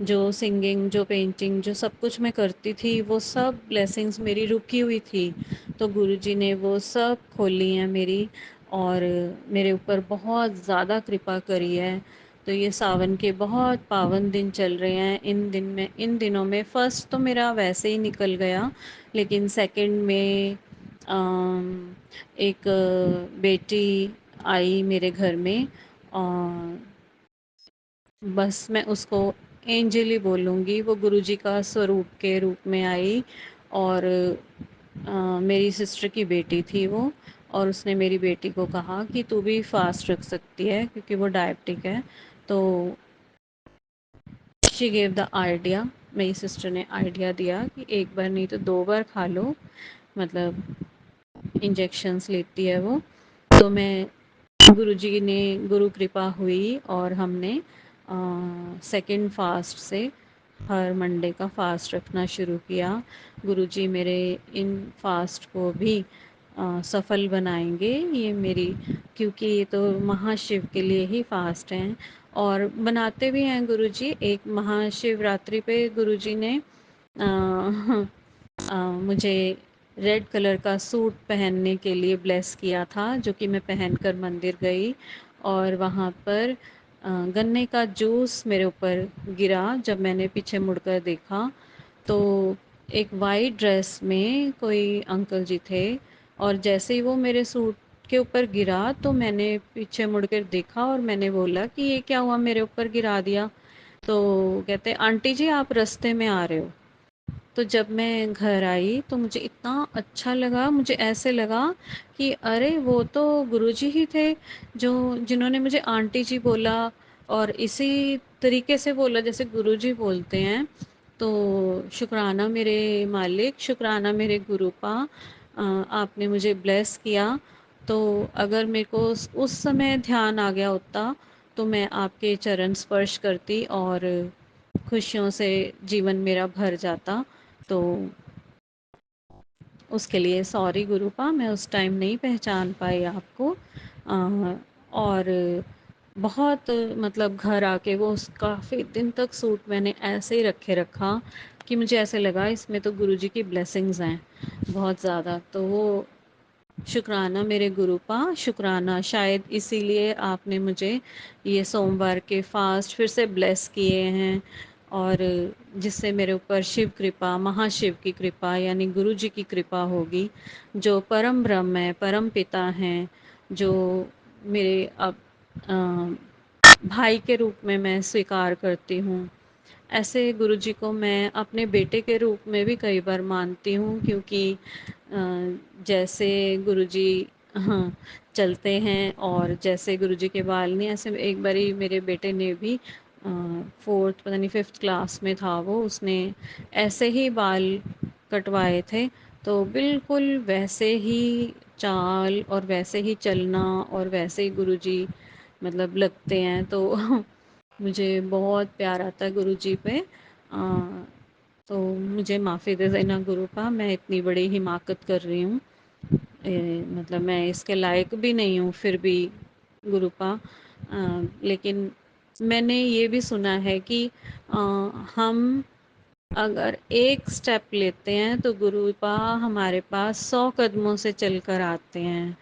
Speaker 3: जो सिंगिंग, जो पेंटिंग, जो सब कुछ मैं करती थी, वो सब ब्लेसिंग्स मेरी रुकी हुई थी। तो गुरुजी ने वो सब खोली हैं मेरी, और मेरे ऊपर बहुत ज़्यादा कृपा करी है। तो ये सावन के बहुत पावन दिन चल रहे हैं। इन दिनों में फर्स्ट तो मेरा वैसे ही निकल गया, लेकिन सेकंड में एक बेटी आई मेरे घर में, और बस मैं उसको एंजल ही बोलूँगी। वो गुरुजी का स्वरूप के रूप में आई, और मेरी सिस्टर की बेटी थी वो, और उसने मेरी बेटी को कहा कि तू भी फास्ट रख सकती है क्योंकि वो डायबिटिक है। तो शी गेव द आइडिया, मेरी सिस्टर ने आइडिया दिया कि एक बार नहीं तो 2 बार खा लो, मतलब इंजेक्शंस लेती है वो। तो मैं, गुरुजी ने, गुरु कृपा हुई और हमने सेकंड फास्ट से हर मंडे का फास्ट रखना शुरू किया। गुरुजी मेरे इन फास्ट को भी सफल बनाएंगे। ये मेरी, क्योंकि ये तो महाशिव के लिए ही फास्ट हैं, और बनाते भी हैं गुरुजी। एक महाशिवरात्रि पे गुरुजी ने मुझे रेड कलर का सूट पहनने के लिए ब्लेस किया था, जो कि मैं पहनकर मंदिर गई, और वहाँ पर गन्ने का जूस मेरे ऊपर गिरा। जब मैंने पीछे मुड़कर देखा तो एक वाइट ड्रेस में कोई अंकल जी थे, और जैसे ही वो मेरे सूट के ऊपर गिरा तो मैंने पीछे मुड़कर देखा और मैंने बोला कि ये क्या हुआ, मेरे ऊपर गिरा दिया। तो कहते, आंटी जी आप रास्ते में आ रहे हो। तो जब मैं घर आई तो मुझे इतना अच्छा लगा, मुझे ऐसे लगा कि अरे वो तो गुरुजी ही थे जो जिन्होंने मुझे आंटी जी बोला, और इसी तरीके से बोला जैसे गुरुजी बोलते हैं। तो शुक्राना मेरे मालिक, शुक्राना मेरे गुरुपा, आपने मुझे ब्लेस किया। तो अगर मेरे को उस समय ध्यान आ गया उतना, तो मैं आपके चरण स्पर्श करती और खुशियों से जीवन मेरा भर जाता। तो उसके लिए सॉरी गुरुपा, मैं उस टाइम नहीं पहचान पाई आपको। और बहुत मतलब घर आके वो काफ़ी दिन तक सूट मैंने ऐसे ही रखे रखा कि मुझे ऐसे लगा इसमें तो गुरुजी की ब्लेसिंग्स हैं बहुत ज़्यादा। तो वो शुक्राना मेरे गुरुपा, शुक्राना। शायद इसीलिए आपने मुझे ये सोमवार के फास्ट फिर से ब्लेस किए हैं, और जिससे मेरे ऊपर शिव कृपा, महाशिव की कृपा यानी गुरु जी की कृपा होगी, जो परम ब्रह्म है, परम पिता हैं, जो मेरे अब भाई के रूप में मैं स्वीकार करती हूँ। ऐसे गुरुजी को मैं अपने बेटे के रूप में भी कई बार मानती हूँ, क्योंकि जैसे गुरुजी हाँ चलते हैं और जैसे गुरुजी के बाल नहीं, ऐसे एक बारी मेरे बेटे ने भी फोर्थ पता नहीं फिफ्थ क्लास में था वो, उसने ऐसे ही बाल कटवाए थे, तो बिल्कुल वैसे ही चाल और वैसे ही चलना और वैसे ही गुरुजी मतलब लगते हैं। तो मुझे बहुत प्यार आता है गुरुजी पे। तो मुझे माफ़ी दे देना गुरुपा, मैं इतनी बड़ी हिमाकत कर रही हूँ, मतलब मैं इसके लायक भी नहीं हूँ फिर भी गुरुपा। लेकिन मैंने ये भी सुना है कि हम अगर एक स्टेप लेते हैं तो गुरुपा हमारे पास 100 कदमों से चल कर आते हैं।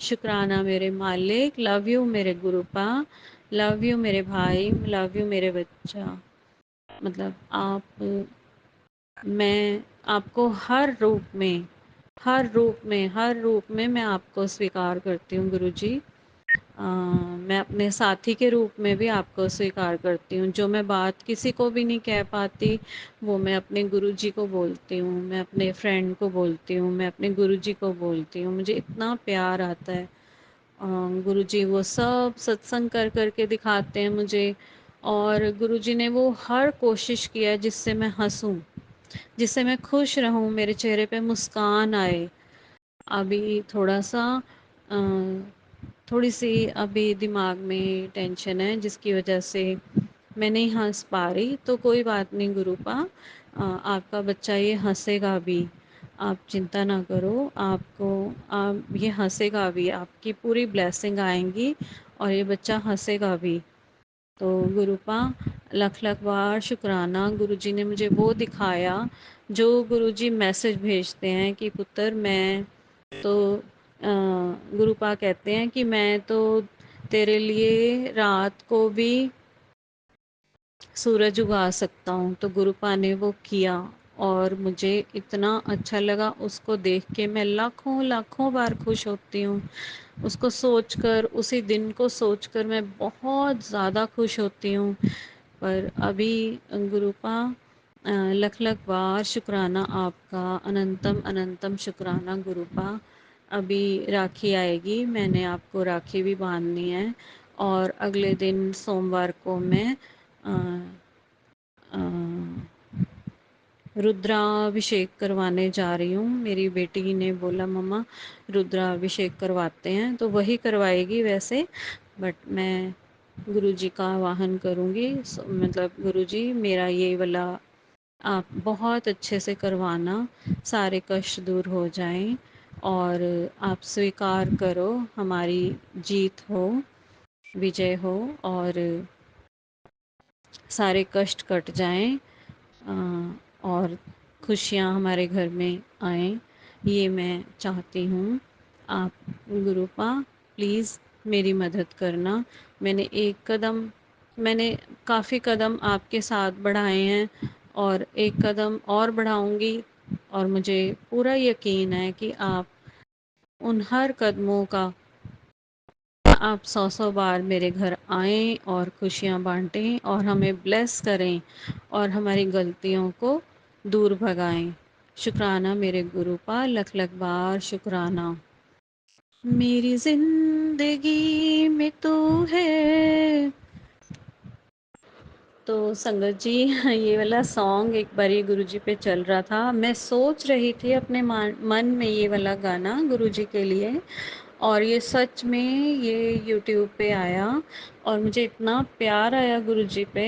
Speaker 3: शुक्राना मेरे मालिक, लव यू मेरे गुरुपा, लव यू मेरे भाई, लव यू मेरे बच्चा। मतलब आप, मैं आपको हर रूप में, हर रूप में, हर रूप में मैं आपको स्वीकार करती हूँ गुरुजी। मैं अपने साथी के रूप में भी आपको स्वीकार करती हूँ। जो मैं बात किसी को भी नहीं कह पाती, वो मैं अपने गुरुजी को बोलती हूँ, मैं अपने फ्रेंड को बोलती हूँ, मैं अपने गुरुजी को बोलती हूँ। मुझे इतना प्यार आता है। गुरुजी वो सब सत्संग कर कर के दिखाते हैं मुझे, और गुरुजी ने वो हर कोशिश किया है जिससे मैं हंसूँ, जिससे मैं खुश रहूँ, मेरे चेहरे पे मुस्कान आए। अभी थोड़ा-सा अ, थोड़ी-सी अभी दिमाग में टेंशन है जिसकी वजह से मैं नहीं हँस पा रही, तो कोई बात नहीं गुरुपा, आपका बच्चा ये हँसेगा भी, आप चिंता ना करो। आपको ये हँसेगा भी, आपकी पूरी ब्लेसिंग आएँगी और ये बच्चा हँसेगा भी। तो गुरुपा लख लख बार शुक्राना, गुरुजी ने मुझे वो दिखाया जो गुरुजी मैसेज भेजते हैं कि पुत्र मैं तो गुरुपा कहते हैं कि मैं तो तेरे लिए रात को भी सूरज उगा सकता हूँ। तो गुरुपा ने वो किया और मुझे इतना अच्छा लगा उसको देख के। मैं लाखों लाखों बार खुश होती हूँ उसको सोचकर, उसी दिन को सोचकर मैं बहुत ज़्यादा खुश होती हूँ। पर अभी गुरुपा लख लख बार शुक्राना आपका, अनंतम अनंतम शुक्राना गुरुपा। अभी राखी आएगी, मैंने आपको राखी भी बांधनी है, और अगले दिन सोमवार को मैं अ, रुद्राभिषेक करवाने जा रही हूँ। मेरी बेटी ने बोला मम्मा रुद्राभिषेक करवाते हैं, तो वही करवाएगी वैसे, बट मैं गुरुजी का वाहन करूँगी। मतलब गुरुजी मेरा ये वाला आप बहुत अच्छे से करवाना, सारे कष्ट दूर हो जाएं, और आप स्वीकार करो हमारी जीत हो, विजय हो, और सारे कष्ट कट जाएं, और खुशियाँ हमारे घर में आएँ, ये मैं चाहती हूँ। आप गुरुपा प्लीज़ मेरी मदद करना। मैंने काफ़ी कदम आपके साथ बढ़ाए हैं, और एक कदम और बढ़ाऊँगी, और मुझे पूरा यकीन है कि आप उन हर कदमों का, आप 100-100 बार मेरे घर आएँ और खुशियाँ बाँटें और हमें ब्लेस करें और हमारी गलतियों को दूर भगाएँ। शुक्राना मेरे गुरुपा, लख लख बार शुक्राना। मेरी ज़िंदगी में तू है। तो संगत जी ये वाला सॉन्ग एक बारी गुरुजी पे चल रहा था। मैं सोच रही थी अपने मन में ये वाला गाना गुरुजी के लिए, और ये सच में ये यूट्यूब पे आया और मुझे इतना प्यार आया गुरुजी पे।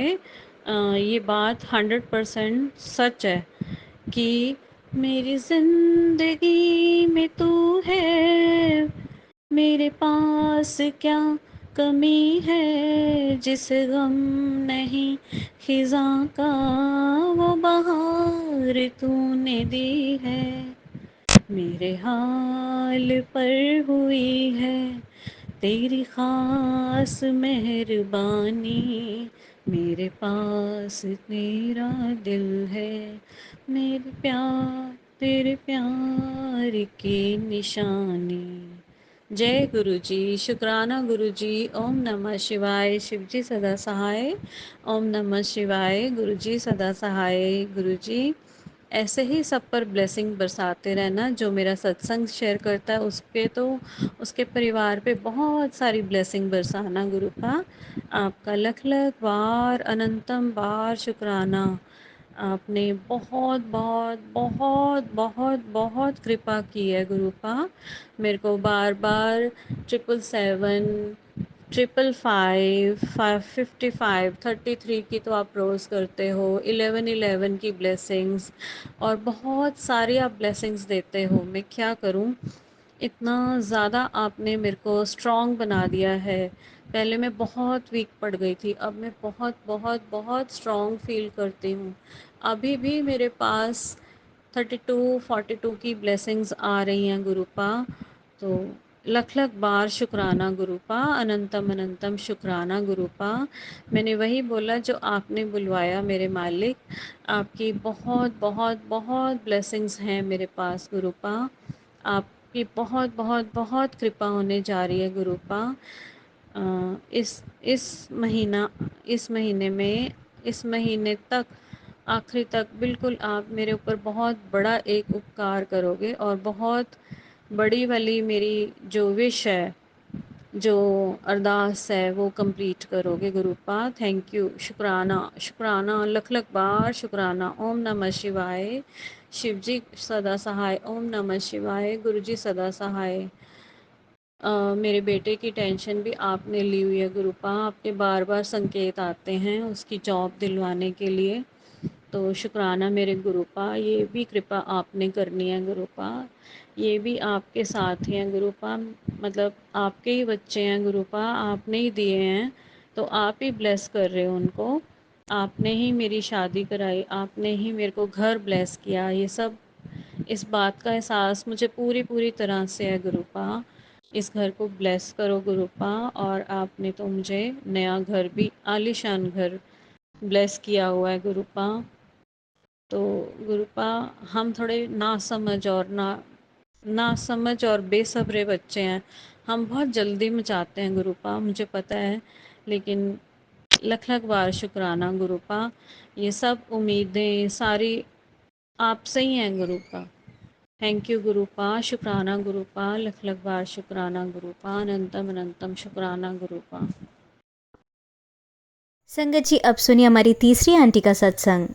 Speaker 3: ये बात 100% सच है कि मेरी ज़िंदगी में तू है, मेरे पास क्या कमी है, जिस गम नहीं खिज़ां का वो बहार तूने दी है, मेरे हाल पर हुई है तेरी ख़ास मेहरबानी, मेरे पास तेरा दिल है, मेरे प्यार तेरे प्यार की निशानी। जय गुरु जी, शुक्राना गुरु जी। ओम नमः शिवाय। शिव जी सदा सहाय। ओम नमः शिवाय। गुरु जी सदा सहाय। गुरु जी ऐसे ही सब पर ब्लेसिंग बरसाते रहना। जो मेरा सत्संग शेयर करता है उसके परिवार पे बहुत सारी ब्लेसिंग बरसाना गुरु का। आपका लख लख बार अनंतम बार शुक्राना। आपने बहुत बहुत बहुत बहुत बहुत कृपा की है गुरु का। मेरे को बार बार 777 555 555 33 की तो आप रोज़ करते हो, 1111 की ब्लेसिंग्स और बहुत सारी आप ब्लेसिंग्स देते हो। मैं क्या करूं, इतना ज़्यादा आपने मेरे को स्ट्रॉन्ग बना दिया है। पहले मैं बहुत वीक पड़ गई थी, अब मैं बहुत बहुत बहुत स्ट्रॉन्ग फील करती हूँ। अभी भी मेरे पास 32 42 की ब्लेसिंग्स आ रही हैं गुरुपा। तो लख लख बार शुक्राना गुरुपा, अनंतम अनंतम शुक्राना गुरुपा। मैंने वही बोला जो आपने बुलवाया मेरे मालिक। आपकी बहुत बहुत बहुत ब्लेसिंग्स हैं मेरे पास गुरुपा। आपकी बहुत बहुत बहुत कृपा होने जा रही है गुरुपा। इस महीने में, इस महीने तक, आखिरी तक बिल्कुल आप मेरे ऊपर बहुत बड़ा एक उपकार करोगे और बहुत बड़ी वाली मेरी जो विश है, जो अरदास है वो कंप्लीट करोगे गुरुपा। थैंक यू, शुक्राना शुक्राना, लख लख बार शुक्राना। ओम नमः शिवाय। शिव जी सदा सहाय। ओम नमः शिवाय। गुरु जी सदा सहाय। मेरे बेटे की टेंशन भी आपने ली हुई है गुरुपा। आपके बार बार संकेत आते हैं उसकी जॉब दिलवाने के लिए। तो शुक्राना मेरे गुरुपा, ये भी कृपा आपने करनी है गुरुपा। ये भी आपके साथ ही हैं गुरुपा, मतलब आपके ही बच्चे हैं गुरुपा, आपने ही दिए हैं तो आप ही ब्लेस कर रहे हो उनको। आपने ही मेरी शादी कराई, आपने ही मेरे को घर ब्लेस किया। ये सब, इस बात का एहसास मुझे पूरी पूरी तरह से है गुरुपा। इस घर को ब्लेस करो गुरुपा। और आपने तो मुझे नया घर भी, आलीशान घर ब्लेस किया हुआ है गुरुपा। तो गुरुपा हम थोड़े नासमझ और बेसब्रे बच्चे हैं। हम बहुत जल्दी मचाते हैं गुरुपा, मुझे पता है, लेकिन लख लख बार शुक्राना गुरुपा। ये सब उम्मीदें सारी आपसे ही हैं गुरुपा। थैंक यू गुरुपा, शुक्राना गुरुपा, लख लख बार शुक्राना गुरुपा, अनंतम अनंतम शुक्राना गुरुपा।
Speaker 1: संगत जी, अब सुनिए हमारी तीसरी आंटी का सत्संग।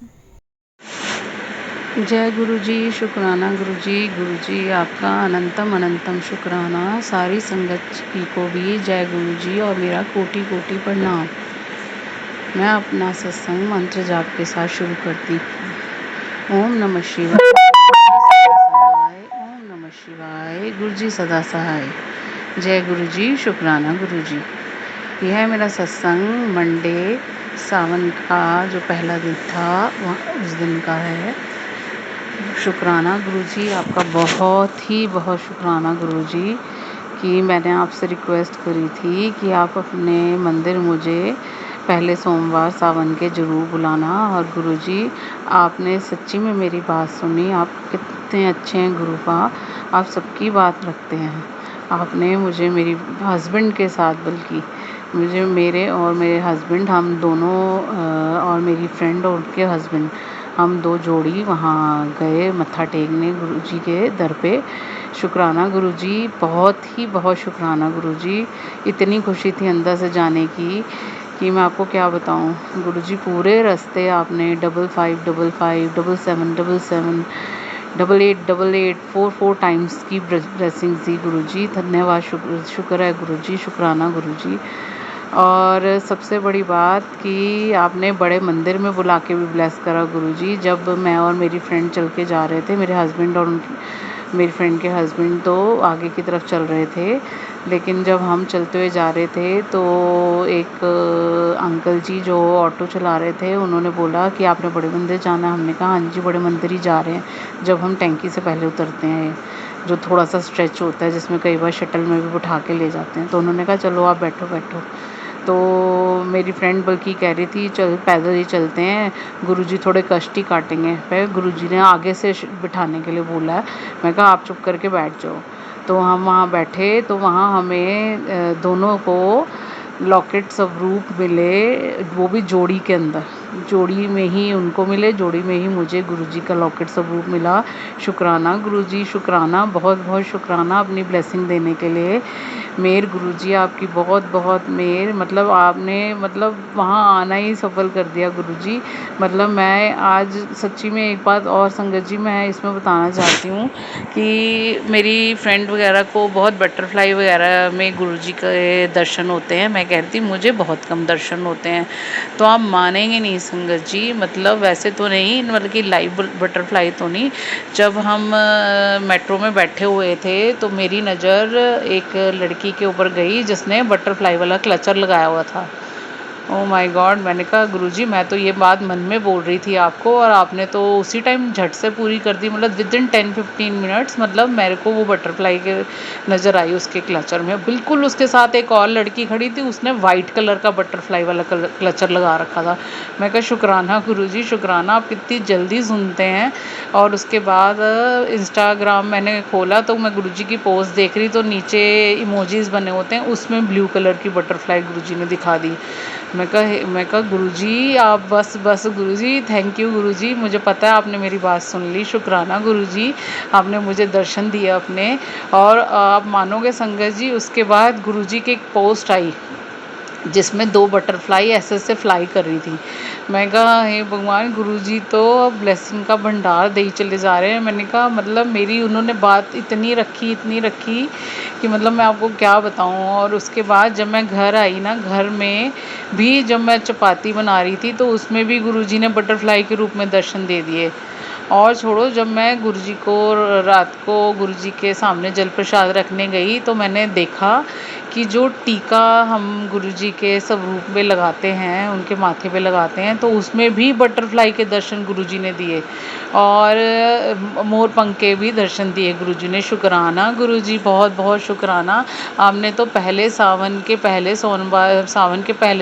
Speaker 4: जय गुरु जी, शुक्राना गुरु जी आपका अनंतम अनंतम शुक्राना। सारी संगत जी को भी जय गुरु जी और मेरा कोटि कोटि प्रणाम। मैं अपना सत्संग मंत्र जाप के साथ शुरू करती हूँ। ओम नमः शिवाय। ओम नमः शिवाय। गुरु जी सदा सहाय। जय गुरु जी, शुक्राना गुरु जी। यह है मेरा सत्संग मंडे सावन का जो पहला दिन था उस दिन का है। शुक्राना गुरुजी, आपका बहुत शुक्राना गुरुजी कि मैंने आपसे रिक्वेस्ट करी थी कि आप अपने मंदिर मुझे पहले सोमवार सावन के ज़रूर बुलाना। और गुरुजी, आपने सच्ची में मेरी बात सुनी। आप कितने अच्छे हैं गुरुपा, आप सबकी बात रखते हैं। आपने मुझे मेरी हस्बैंड के साथ, बल्कि मुझे मेरे हस्बैंड, हम दोनों और मेरी फ्रेंड और उनके हस्बैंड, हम दो जोड़ी वहाँ गए मत्था टेकने गुरुजी के दर पे। शुक्राना गुरुजी, बहुत शुक्राना गुरुजी। इतनी खुशी थी अंदर से जाने की कि मैं आपको क्या बताऊं। गुरुजी पूरे रास्ते आपने 5555 7777 4 टाइम्स की ब्लेसिंग दी गुरुजी। धन्यवाद, शुक्र है गुरुजी, शुक्राना गुरुजी। और सबसे बड़ी बात कि आपने बड़े मंदिर में बुला के भी ब्लेस करा गुरुजी। जब मैं और मेरी फ्रेंड चल के जा रहे थे, मेरे हस्बैंड और मेरी फ्रेंड के हस्बैंड तो आगे की तरफ चल रहे थे, लेकिन जब हम चलते हुए जा रहे थे तो एक अंकल जी जो ऑटो चला रहे थे, उन्होंने बोला कि आपने बड़े मंदिर जाना है। हमने कहा हाँ जी, बड़े मंदिर ही जा रहे हैं। जब हम टैंकी से पहले उतरते हैं, जो थोड़ा सा स्ट्रेच होता है, जिसमें कई बार शटल में भी उठा के ले जाते हैं, तो उन्होंने कहा चलो आप बैठो बैठो। तो मेरी फ्रेंड बल्कि कह रही थी चल पैदल ही चलते हैं, गुरुजी थोड़े कष्ट ही काटेंगे। फिर गुरुजी ने आगे से बिठाने के लिए बोला है। मैं कहा आप चुप करके बैठ जाओ। तो हम वहाँ बैठे, तो वहाँ हमें दोनों को लॉकेट स्वरूप मिले, वो भी जोड़ी के अंदर। जोड़ी में ही उनको मिले, जोड़ी में ही मुझे गुरुजी का लॉकेट स्वरूप मिला। शुक्राना गुरुजी, शुक्राना, बहुत बहुत शुक्राना अपनी ब्लेसिंग देने के लिए। मेहर गुरुजी, आपकी बहुत बहुत मेहर। मतलब आपने वहाँ आना ही सफल कर दिया गुरुजी। मैं आज सच्ची में एक बात और संगत जी मैं इसमें बताना चाहती हूँ कि मेरी फ्रेंड वगैरह को बहुत बटरफ्लाई वगैरह में गुरुजी के दर्शन होते हैं। मैं कहती मुझे बहुत कम दर्शन होते हैं। तो आप मानेंगे नहीं संगत जी, वैसे तो नहीं, कि लाइव बटरफ्लाई तो नहीं। जब हम मेट्रो में बैठे हुए थे तो मेरी नज़र एक लड़की के ऊपर गई जिसने बटरफ्लाई वाला क्लचर लगाया हुआ था। Oh my God! मैंने कहा गुरुजी मैं तो ये बात मन में बोल रही थी आपको, और आपने तो उसी टाइम झट से पूरी कर दी। विदिन 10-15 मिनट्स मेरे को वो बटरफ्लाई के नज़र आई उसके क्लचर में। बिल्कुल उसके साथ एक और लड़की खड़ी थी, उसने वाइट कलर का बटरफ्लाई वाला क्लचर लगा रखा था। मैं कहा शुक्राना गुरुजी, शुक्राना, आप कितनी जल्दी सुनते हैं। और उसके बाद इंस्टाग्राम मैंने खोला तो मैं गुरुजी की पोस्ट देख रही, तो नीचे इमोजीज बने होते हैं, उसमें ब्लू कलर की बटरफ्लाई गुरुजी ने दिखा दी। मैं कहा गुरुजी आप बस गुरुजी, थैंक यू गुरुजी, मुझे पता है आपने मेरी बात सुन ली। शुक्राना गुरुजी, आपने मुझे दर्शन दिए अपने। और आप मानोगे संगत जी, उसके बाद गुरुजी की एक पोस्ट आई जिसमें 2 बटरफ्लाई ऐसे ऐसे फ्लाई कर रही थी। मैं कहा हे भगवान, गुरुजी तो ब्लेसिंग का भंडार दे ही चले जा रहे हैं। मैंने कहा मेरी उन्होंने बात इतनी रखी कि मैं आपको क्या बताऊं। और उसके बाद जब मैं घर आई ना, घर में भी जब मैं चपाती बना रही थी तो उसमें भी गुरुजी ने बटरफ्लाई के रूप में दर्शन दे दिए। और छोड़ो, जब मैं गुरुजी को रात को गुरुजी के सामने जल प्रसाद रखने गई तो मैंने देखा कि जो टीका हम गुरुजी के स्वरूप में लगाते हैं, उनके माथे पे लगाते हैं, तो उसमें भी बटरफ्लाई के दर्शन गुरुजी ने दिए। और मोर पंख के भी दर्शन दिए गुरुजी ने। शुक्राना गुरुजी, बहुत बहुत शुक्राना। आपने तो सावन के पहले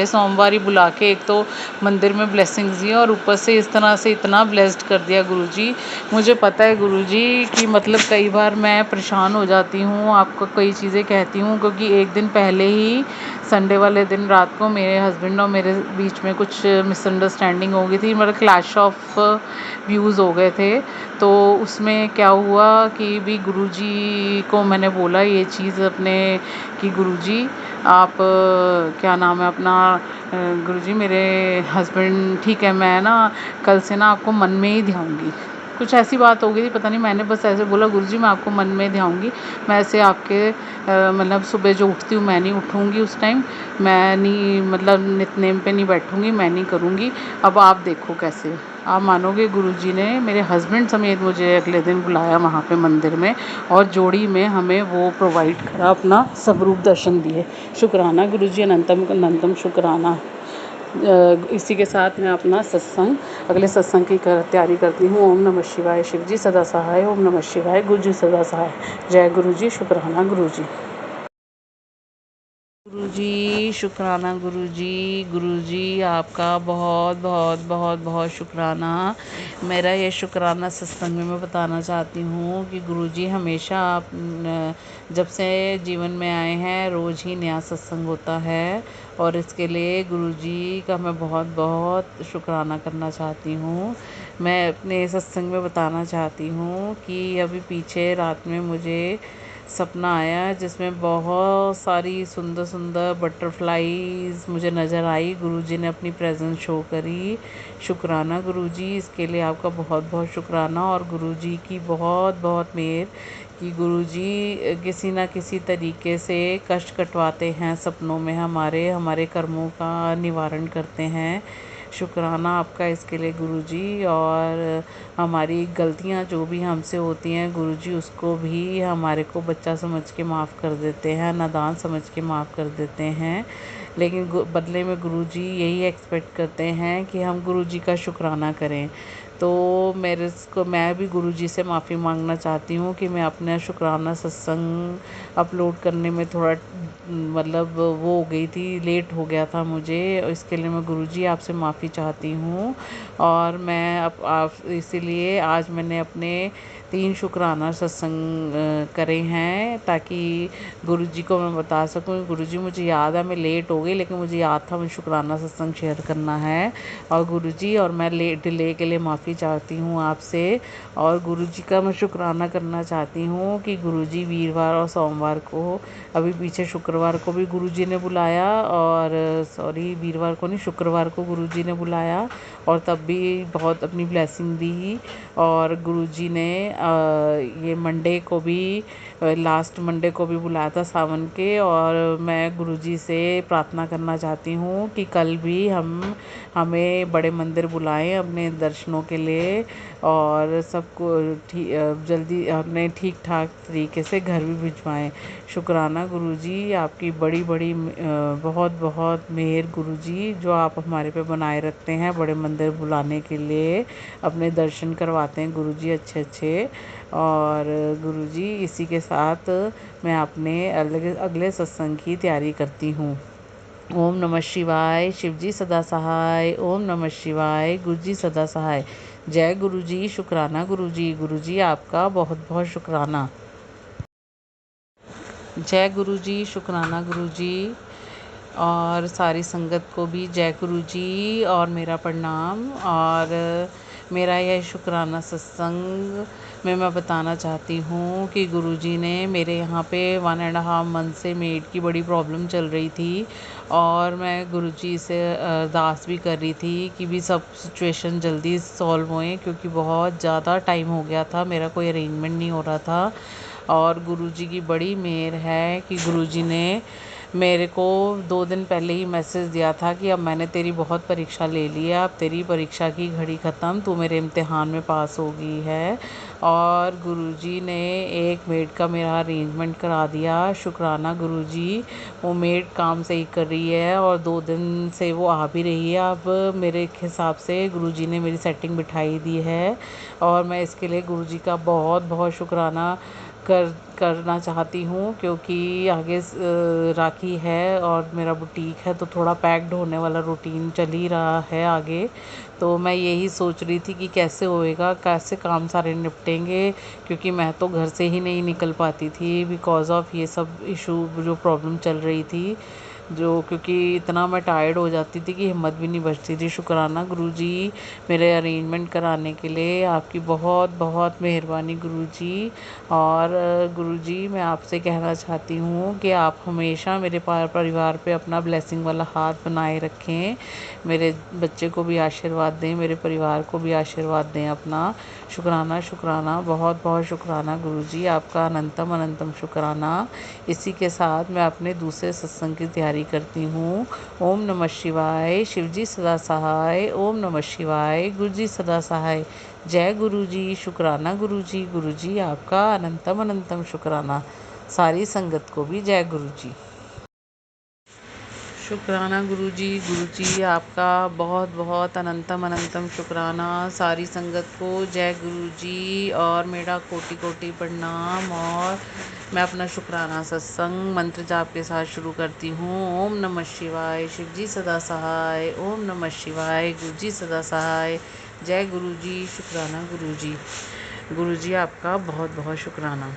Speaker 4: सोमवार ही बुला के एक तो मंदिर में ब्लेसिंग्स दी, और ऊपर से इस तरह से इतना ब्लेस्ड कर दिया गुरुजी। मुझे पता है गुरुजी कि कई बार मैं परेशान हो जाती हूँ, आपको कई चीज़ें कहती हूँ, क्योंकि एक दिन पहले ही संडे वाले दिन रात को मेरे हस्बैंड और मेरे बीच में कुछ मिसअंडरस्टैंडिंग हो गई थी। क्लैश ऑफ व्यूज़ हो गए थे। तो उसमें क्या हुआ कि भी गुरुजी को मैंने बोला ये चीज़ अपने कि गुरुजी आप क्या नाम है अपना, गुरुजी मेरे हस्बैंड ठीक है, मैं ना कल से ना आपको मन में ही ध्याऊँगी। कुछ ऐसी बात हो गई थी, पता नहीं, मैंने बस ऐसे बोला गुरुजी मैं आपको मन में ध्याऊँगी। मैं ऐसे आपके सुबह जो उठती हूँ मैं नहीं उठूँगी उस टाइम, मैं नहीं नितनेम पे नहीं बैठूँगी, मैं नहीं करूँगी। अब आप देखो कैसे। आप मानोगे गुरुजी ने मेरे हस्बैंड समेत मुझे अगले दिन बुलाया वहाँ पे मंदिर में, और जोड़ी में हमें वो प्रोवाइड करा, अपना स्वरूप दर्शन दिए। शुक्राना गुरुजी, अनंतम अनंतम शुक्राना। इसी के साथ मैं अपना अगले सत्संग की तैयारी करती हूँ। ओम नमः शिवाय। शिव जी सदा सहाय। ओम नमः शिवाय। गुरु जी सदा सहाय। जय गुरु जी। शुक्राना गुरु जी। गुरुजी शुक्राना गुरुजी। गुरुजी आपका बहुत बहुत बहुत बहुत शुक्राना। मेरा ये शुक्राना सत्संग में मैं बताना चाहती हूँ कि गुरुजी हमेशा आप जब से जीवन में आए हैं रोज़ ही नया सत्संग होता है, और इसके लिए गुरुजी का मैं बहुत बहुत शुक्राना करना चाहती हूँ। मैं अपने सत्संग में बताना चाहती हूँ कि अभी पीछे रात में मुझे सपना आया जिसमें बहुत सारी सुंदर सुंदर बटरफ्लाईज मुझे नज़र आई। गुरुजी ने अपनी प्रेजेंस शो करी। शुक्राना गुरुजी, इसके लिए आपका बहुत बहुत शुक्राना। और गुरुजी की बहुत बहुत मेहर कि गुरुजी किसी ना किसी तरीके से कष्ट कटवाते हैं सपनों में, हमारे कर्मों का निवारण करते हैं। शुक्राना आपका इसके लिए गुरुजी। और हमारी गलतियाँ जो भी हमसे होती हैं गुरुजी, उसको भी हमारे को बच्चा समझ के माफ़ कर देते हैं, नादान समझ के माफ़ कर देते हैं। लेकिन बदले में गुरुजी यही एक्सपेक्ट करते हैं कि हम गुरुजी का शुक्राना करें। तो मैं भी गुरुजी से माफ़ी मांगना चाहती हूँ कि मैं अपना शुक्राना सत्संग अपलोड करने में थोड़ा मतलब वो हो गई थी, लेट हो गया था मुझे। इसके लिए मैं गुरुजी आपसे माफ़ी चाहती हूँ। और मैं आप इसीलिए आज मैंने अपने 3 शुक्राना सत्संग करे हैं, ताकि गुरुजी को मैं बता सकूँ, गुरुजी मुझे याद है मैं लेट हो गई, लेकिन मुझे याद था मुझे शुक्राना सत्संग शेयर करना है। और गुरुजी, और मैं डिले के लिए माफ़ी चाहती हूँ आपसे। और गुरुजी का मैं शुक्राना करना चाहती हूँ कि गुरुजी वीरवार और सोमवार को, अभी पीछे शुक्रवार को भी गुरुजी ने बुलाया, और सॉरी वीरवार को नहीं, शुक्रवार को गुरुजी ने बुलाया, और तब भी बहुत अपनी ब्लेसिंग दी। और गुरुजी ने ये मंडे को भी, लास्ट मंडे को भी बुलाया था सावन के। और मैं गुरुजी से प्रार्थना करना चाहती हूँ कि कल भी हमें बड़े मंदिर बुलाएं अपने दर्शनों के लिए, और सबको जल्दी अपने ठीक ठाक तरीके से घर भी भिजवाएं। शुक्राना गुरुजी, आपकी बड़ी बड़ी बहुत बहुत मेहर गुरुजी, जो आप हमारे पे बनाए रखते हैं, बड़े मंदिर बुलाने के लिए अपने दर्शन करवाते हैं गुरुजी अच्छे अच्छे। और गुरुजी, इसी के साथ मैं अपने अगले सत्संग की तैयारी करती हूँ। ओम नमः शिवाय। शिवजी सदा सहाय। ओम नमः शिवाय। गुरुजी सदा सहाय। जय गुरुजी। शुक्राना गुरुजी। गुरुजी आपका बहुत बहुत शुक्राना। जय गुरुजी। शुक्राना गुरुजी। और सारी संगत को भी जय गुरुजी और मेरा प्रणाम। और मेरा यह शुक्राना सत्संग में मैं बताना चाहती हूँ कि गुरुजी ने मेरे यहाँ पे 1.5 मंथ से मेड की बड़ी प्रॉब्लम चल रही थी, और मैं गुरुजी से अरदास भी कर रही थी कि भी सब सिचुएशन जल्दी सॉल्व होएं, क्योंकि बहुत ज़्यादा टाइम हो गया था, मेरा कोई अरेंजमेंट नहीं हो रहा था। और गुरुजी की बड़ी मेहर है कि गुरुजी ने मेरे को 2 दिन पहले ही मैसेज दिया था कि अब मैंने तेरी बहुत परीक्षा ले ली है, अब तेरी परीक्षा की घड़ी ख़त्म, तू मेरे इम्तिहान में पास हो गई है। और गुरुजी ने एक मेड का मेरा अरेंजमेंट करा दिया। शुक्राना गुरुजी, वो मेड काम सही कर रही है, और 2 दिन से वो आ भी रही है। अब मेरे हिसाब से गुरुजी ने मेरी सेटिंग बिठाई दी है, और मैं इसके लिए गुरुजी का बहुत बहुत शुक्राना करना चाहती हूँ, क्योंकि आगे राखी है और मेरा बुटीक है, तो थोड़ा पैक्ड होने वाला रूटीन चल ही रहा है आगे। तो मैं यही सोच रही थी कि कैसे होएगा, कैसे काम सारे निपटेंगे, क्योंकि मैं तो घर से ही नहीं निकल पाती थी बिकॉज़ ऑफ ये सब इशू, जो प्रॉब्लम चल रही थी, क्योंकि इतना मैं टायर्ड हो जाती थी कि हिम्मत भी नहीं बचती थी। शुक्राना गुरुजी मेरे अरेंजमेंट कराने के लिए, आपकी बहुत बहुत मेहरबानी गुरुजी। और गुरुजी, मैं आपसे कहना चाहती हूँ कि आप हमेशा मेरे परिवार पे अपना ब्लेसिंग वाला हाथ बनाए रखें, मेरे बच्चे को भी आशीर्वाद दें, मेरे परिवार को भी आशीर्वाद दें अपना। शुक्राना शुक्राना, बहुत बहुत शुक्राना गुरुजी, आपका अनंतम अनंतम शुक्राना। इसी के साथ मैं अपने दूसरे सत्संग की तैयारी करती हूँ। ओम नमः शिवाय। शिवजी सदा सहाय। ओम नमः शिवाय। गुरुजी सदा सहाय। जय गुरुजी। शुक्राना गुरुजी। गुरुजी आपका अनंतम अनंतम शुक्राना। सारी संगत को भी जय गुरुजी। शुक्राना गुरुजी। गुरुजी आपका बहुत बहुत अनंतम अनंतम शुक्राना। सारी संगत को जय गुरुजी और मेरा कोटि कोटि प्रणाम। और मैं अपना शुक्राना सत्संग मंत्र जाप के साथ शुरू करती हूँ। ओम नमः शिवाय। शिवजी सदा सहाय। ओम नमः शिवाय। गुरुजी सदा सहाय। जय गुरुजी। शुक्राना गुरुजी। गुरुजी आपका बहुत बहुत शुक्राना।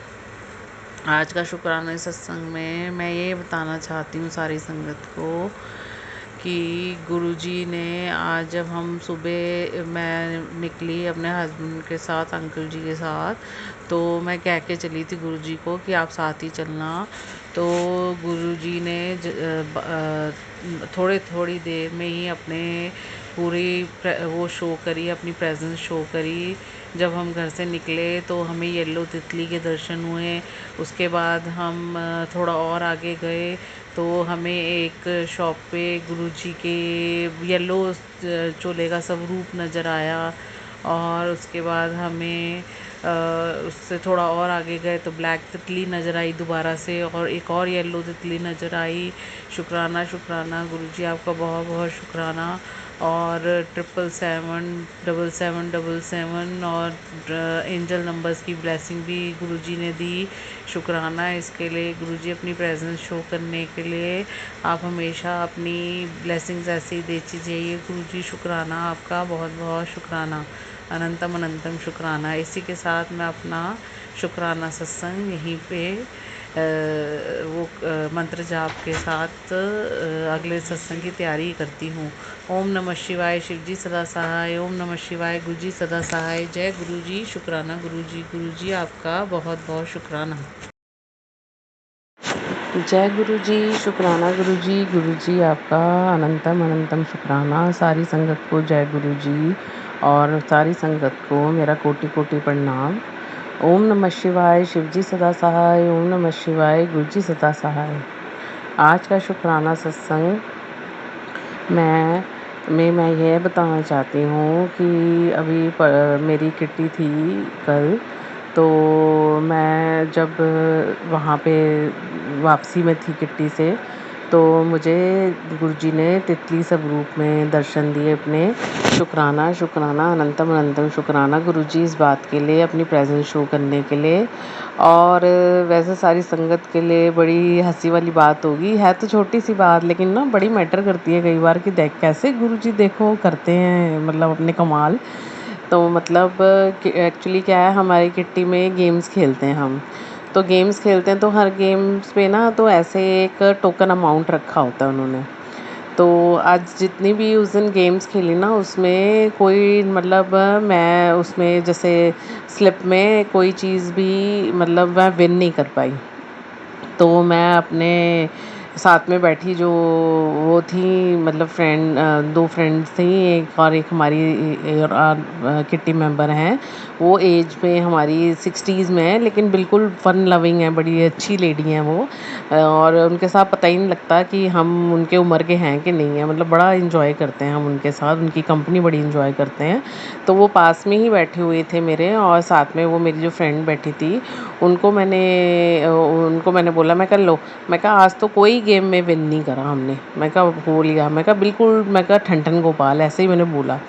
Speaker 4: आज का शुक्राना सत्संग में मैं ये बताना चाहती हूँ सारी संगत को कि गुरुजी ने आज जब हम सुबह मैं निकली अपने हस्बैंड के साथ, अंकल जी के साथ, तो मैं कह के चली थी गुरुजी को कि आप साथ ही चलना। तो गुरुजी ने थोड़ी थोड़ी देर में ही अपने वो शो करी, अपनी प्रेजेंस शो करी। जब हम घर से निकले तो हमें येलो तितली के दर्शन हुए। उसके बाद हम थोड़ा और आगे गए तो हमें एक शॉप पे गुरुजी के येलो चोले का स्वरूप नज़र आया। और उसके बाद हमें उससे थोड़ा और आगे गए तो ब्लैक तितली नज़र आई दोबारा से, और एक और येलो तितली नज़र आई। शुक्राना शुक्राना गुरुजी, आपका बहुत बहुत शुक्राना। और 777 और एंजल नंबर्स की ब्लेसिंग भी गुरुजी ने दी। शुक्राना इसके लिए गुरुजी, अपनी प्रेजेंस शो करने के लिए। आप हमेशा अपनी ब्लेसिंग्स ऐसे ही देती जाइए गुरुजी। शुक्राना आपका, बहुत बहुत शुक्राना, अनंतम अनंतम शुक्राना। इसी के साथ मैं अपना शुक्राना सत्संग यहीं पे मंत्र जाप के साथ अगले सत्संग की तैयारी करती हूँ। ओम नमः शिवाय, शिवजी सदा सहाय। ओम नमः शिवाय, गुरुजी सदा सहाय। जय गुरुजी, शुक्राना गुरुजी। गुरुजी आपका बहुत बहुत शुक्राना।
Speaker 5: जय गुरुजी, शुक्राना गुरुजी। गुरुजी आपका अनंतम अनंतम शुक्राना। सारी संगत को जय गुरुजी और सारी संगत को मेरा कोटि कोटि प्रणाम। ओम नमः शिवाय, शिवजी सदा सहाय। ओम नमः शिवाय, गुरुजी सदा सहाय। आज का शुक्राना सत्संग मैं यह बताना चाहती हूँ कि अभी मेरी किट्टी थी कल, तो मैं जब वहाँ पे वापसी में थी किट्टी से, तो मुझे गुरुजी ने तितली स्वरूप में दर्शन दिए अपने। शुक्राना शुक्राना, अनंतम अनंतम शुक्राना गुरुजी इस बात के लिए, अपनी प्रेजेंस शो करने के लिए। और वैसे सारी संगत के लिए बड़ी हंसी वाली बात होगी, है तो छोटी सी बात लेकिन ना बड़ी मैटर करती है कई बार कि देख कैसे गुरुजी देखो करते हैं मतलब अपने कमाल। तो मतलब एक्चुअली क्या है, हमारी किट्टी में गेम्स खेलते हैं हम। तो गेम्स खेलते हैं तो हर गेम्स पे ना तो ऐसे एक टोकन अमाउंट रखा होता है उन्होंने। तो आज जितनी भी उस दिन गेम्स खेली ना, उसमें कोई मतलब मैं उसमें जैसे स्लिप में कोई चीज़ भी मतलब मैं विन नहीं कर पाई। तो मैं अपने साथ में बैठी जो वो थी मतलब दो फ्रेंड्स थी, एक और एक हमारी किट्टी मेंबर हैं। वो एज में हमारी 60s में है लेकिन बिल्कुल फ़न लविंग है, बड़ी अच्छी लेडी हैं वो। और उनके साथ पता ही नहीं लगता कि हम उनके उम्र के हैं कि नहीं है, मतलब बड़ा इंजॉय करते हैं हम उनके साथ, उनकी कंपनी बड़ी इंजॉय करते हैं। तो वो पास में ही बैठे हुए थे मेरे, और साथ में वो मेरी जो फ्रेंड बैठी थी उनको मैंने बोला, मैं कहा लो, मैं कहा आज तो कोई गेम में विन नहीं करा हमने। मैं कहा हो लिया, मैं कहा बिल्कुल, मैं कहा ठन गोपाल, ऐसे ही मैंने बोला।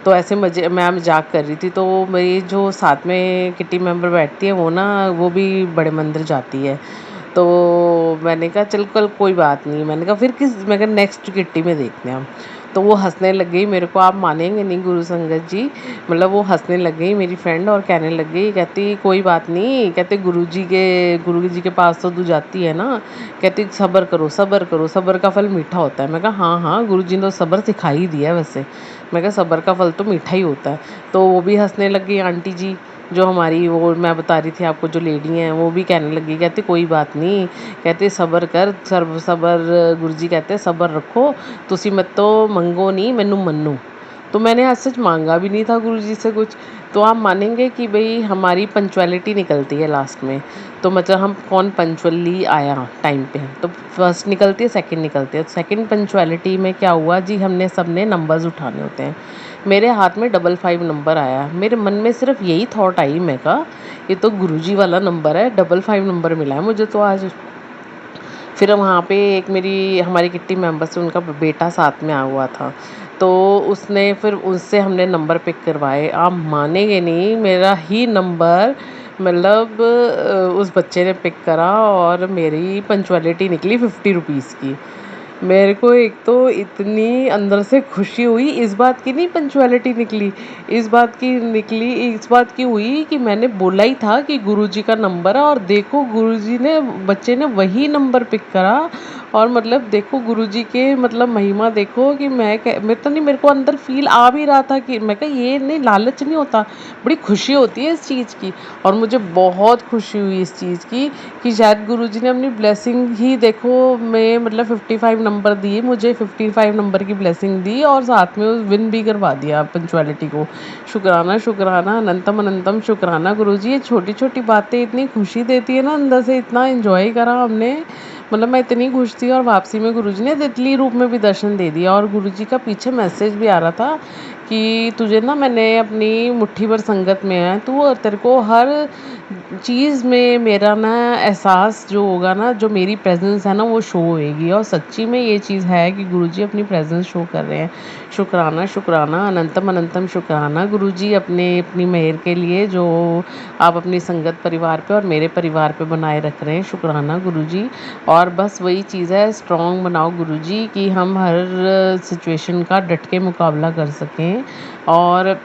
Speaker 5: तो ऐसे मैं मजाक कर रही थी। तो मेरी जो साथ में किट्टी मेंबर बैठती है वो ना, वो भी बड़े मंदिर जाती है। तो मैंने कहा चल कल कोई बात नहीं, मैंने कहा मैं कहा नेक्स्ट किट्टी में देखते हैं हम। तो वो हंसने लग गई मेरे को, आप मानेंगे नहीं गुरु संगत जी, मतलब वो हंसने लग गई मेरी फ्रेंड और कहने लग गई, कहती कोई बात नहीं, कहते गुरु जी के पास तो तू जाती है ना, कहती सब्र करो सब्र करो, सब्र का फल मीठा होता है। मैं कहा हाँ हाँ, गुरु जी ने तो सब्र सिखा ही दिया है वैसे। मैं कहा सब्र का फल तो मीठा ही होता है। तो वो भी हंसने लग गई आंटी जी, जो हमारी वो मैं बता रही थी आपको जो लेडी हैं, वो भी कहने लगी, कहती कोई बात नहीं, कहते सब्र कर, सब्र गुरु जी कहते सब्र रखो, तुसी मत तो मंगो नहीं मैनू मन्नू। तो मैंने आज सच मांगा भी नहीं था गुरु जी से कुछ। तो आप मानेंगे कि भाई हमारी पंचुअलिटी निकलती है लास्ट में। तो मतलब हम कौन पंचुअली आया टाइम पे, तो फर्स्ट निकलती है, सेकंड निकलती है। तो सेकंड पंचुअलिटी में क्या हुआ जी, हमने सबने नंबर्स उठाने होते हैं। मेरे हाथ में 55 नंबर आया। मेरे मन में सिर्फ यही थॉट आई, मैं कहा ये तो गुरुजी वाला नंबर है, 55 नंबर मिला है मुझे तो आज। फिर वहाँ पे एक हमारी किट्टी मेंबर से उनका बेटा साथ में आया हुआ था, तो उसने फिर उससे हमने नंबर पिक करवाए। आप मानेंगे नहीं, मेरा ही नंबर मतलब उस बच्चे ने पिक करा और मेरी पंचुअलिटी निकली 50 रुपीज़ की। मेरे को एक तो इतनी अंदर से खुशी हुई, इस बात की नहीं पंचुअलिटी निकली, इस बात की हुई कि मैंने बोला ही था कि गुरुजी का नंबर है, और देखो गुरुजी ने, बच्चे ने वही नंबर पिक करा और मतलब देखो गुरुजी के मतलब महिमा देखो कि मैं तो नहीं, मेरे को अंदर फील आ भी रहा था कि मैं कहा ये नहीं, लालच नहीं होता, बड़ी खुशी होती है इस चीज़ की। और मुझे बहुत खुशी हुई इस चीज़ की कि शायद गुरुजी ने अपनी ब्लेसिंग ही देखो, मैं मतलब 55 नंबर दिए मुझे, 55 नंबर की ब्लेसिंग दी और साथ में विन भी करवा दिया पंचुअलिटी को। शुक्राना शुक्राना अनंतम अनंतम शुक्राना गुरुजी। ये छोटी छोटी बातें इतनी खुशी देती है ना, अंदर से इतना एंजॉय करा हमने, मतलब मैं इतनी खुश थी। और वापसी में गुरुजी ने तितली रूप में भी दर्शन दे दिया और गुरुजी का पीछे मैसेज भी आ रहा था कि तुझे ना मैंने अपनी मुट्ठी भर संगत में है तू, और तेरे को हर चीज़ में मेरा ना एहसास जो होगा ना, जो मेरी प्रेजेंस है ना वो शो होएगी। और सच्ची में ये चीज़ है कि गुरुजी अपनी प्रेजेंस शो कर रहे हैं। शुक्राना शुक्राना अनंतम अनंतम शुक्राना गुरुजी, अपनी मेहर के लिए जो आप अपनी संगत परिवार पे और मेरे परिवार पे बनाए रख रहे हैं। शुक्राना गुरुजी। और बस वही चीज़ है, स्ट्रॉन्ग बनाओ गुरुजी कि हम हर सिचुएशन का डट के मुकाबला कर सकें और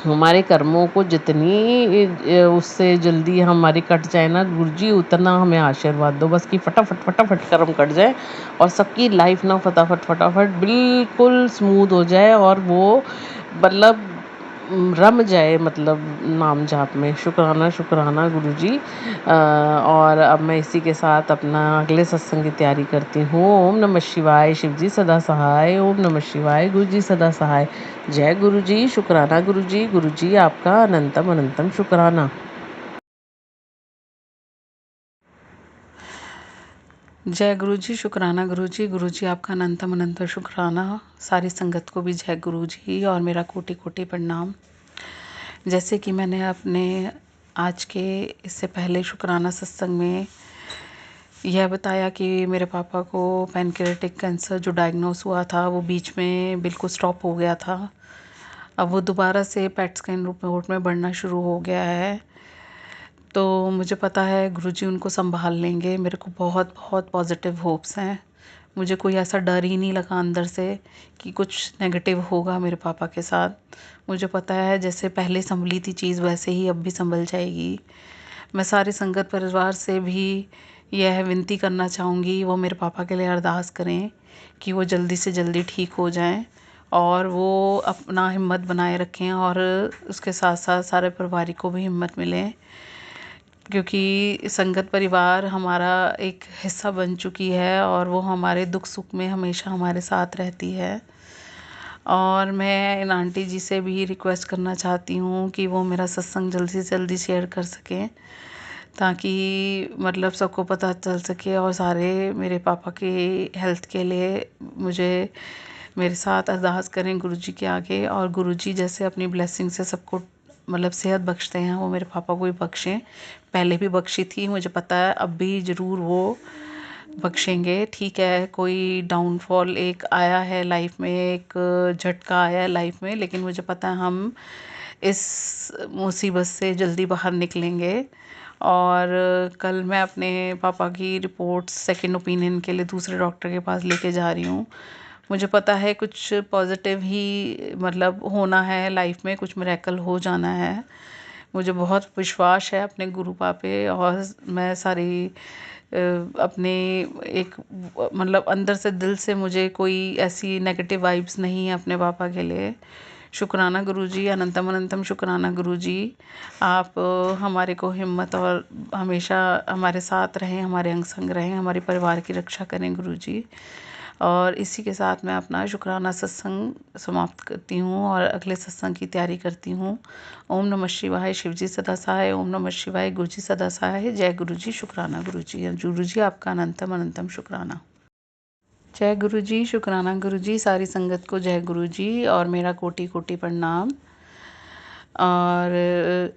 Speaker 5: हमारे कर्मों को जितनी उससे जल्दी हमारी कट जाए ना गुरुजी, उतना हमें आशीर्वाद दो बस कि फटाफट फटाफट कर्म कट जाए और सबकी लाइफ ना फटाफट फटाफट बिल्कुल स्मूथ हो जाए और वो मतलब रम जाए मतलब नाम जाप में। शुक्राना शुक्राना गुरुजी। और अब मैं इसी के साथ अपना अगले सत्संग की तैयारी करती हूँ। ओम नमः शिवाय, शिवजी सदा सहाय। ओम नमः शिवाय, गुरुजी सदा सहाय। जय गुरुजी। शुक्राना गुरुजी। गुरुजी आपका अनंतम अनंतम शुक्राना।
Speaker 4: जय गुरुजी। शुक्राना गुरुजी। गुरुजी आपका अनंतम अनंत शुक्राना। सारी संगत को भी जय गुरुजी और मेरा कोटि कोटि प्रणाम। जैसे कि मैंने अपने आज के इससे पहले शुक्राना सत्संग में यह बताया कि मेरे पापा को पैनक्रियाटिक कैंसर जो डायग्नोस हुआ था वो बीच में बिल्कुल स्टॉप हो गया था। अब वो दोबारा से पेट स्कैन रिपोर्ट में बढ़ना शुरू हो गया है। तो मुझे पता है गुरुजी उनको संभाल लेंगे। मेरे को बहुत बहुत पॉजिटिव होप्स हैं। मुझे कोई ऐसा डर ही नहीं लगा अंदर से कि कुछ नेगेटिव होगा मेरे पापा के साथ। मुझे पता है जैसे पहले संभली थी चीज़ वैसे ही अब भी संभल जाएगी। मैं सारे संगत परिवार से भी यह विनती करना चाहूँगी वो मेरे पापा के लिए अरदास करें कि वो जल्दी से जल्दी ठीक हो जाएं और वो अपना हिम्मत बनाए रखें और उसके साथ साथ सारे परिवार को भी हिम्मत मिले, क्योंकि संगत परिवार हमारा एक हिस्सा बन चुकी है और वो हमारे दुख सुख में हमेशा हमारे साथ रहती है। और मैं इन आंटी जी से भी रिक्वेस्ट करना चाहती हूँ कि वो मेरा सत्संग जल्दी से जल्दी शेयर कर सकें ताकि मतलब सबको पता चल सके और सारे मेरे पापा के हेल्थ के लिए मुझे मेरे साथ अरदास करें गुरुजी के आगे। और गुरुजी जैसे अपनी ब्लेसिंग से सबको मतलब सेहत बख्शते हैं वो मेरे पापा को भी बख्शें। पहले भी बख्शी थी, मुझे पता है अब भी ज़रूर वो बख्शेंगे। ठीक है, कोई डाउनफॉल एक आया है लाइफ में, एक झटका आया है लाइफ में, लेकिन मुझे पता है हम इस मुसीबत से जल्दी बाहर निकलेंगे। और कल मैं अपने पापा की रिपोर्ट्स सेकंड ओपिनियन के लिए दूसरे डॉक्टर के पास लेके जा रही हूँ। मुझे पता है कुछ पॉजिटिव ही मतलब होना है लाइफ में, कुछ मिरेकल हो जाना है। मुझे बहुत विश्वास है अपने गुरु पापे और मैं सारी अपने एक मतलब अंदर से दिल से मुझे कोई ऐसी नेगेटिव वाइब्स नहीं है अपने पापा के लिए। शुक्राना गुरुजी, अनंतम अनंतम शुक्राना गुरुजी। आप हमारे को हिम्मत और हमेशा हमारे साथ रहें, हमारे अंग संग रहें, हमारे परिवार की रक्षा करें गुरुजी। और इसी के साथ मैं अपना शुक्राना सत्संग समाप्त करती हूँ और अगले सत्संग की तैयारी करती हूँ। ओम नमः शिवाय, शिवजी सदा सहाय। ओम नमः शिवाय, गुरुजी सदा सहाय। जय गुरुजी। शुक्राना गुरुजी। गुरुजी आपका अनंतम अनंतम शुक्राना। जय गुरुजी। शुक्राना गुरुजी। सारी संगत को जय गुरुजी और मेरा कोटि कोटि प्रणाम। और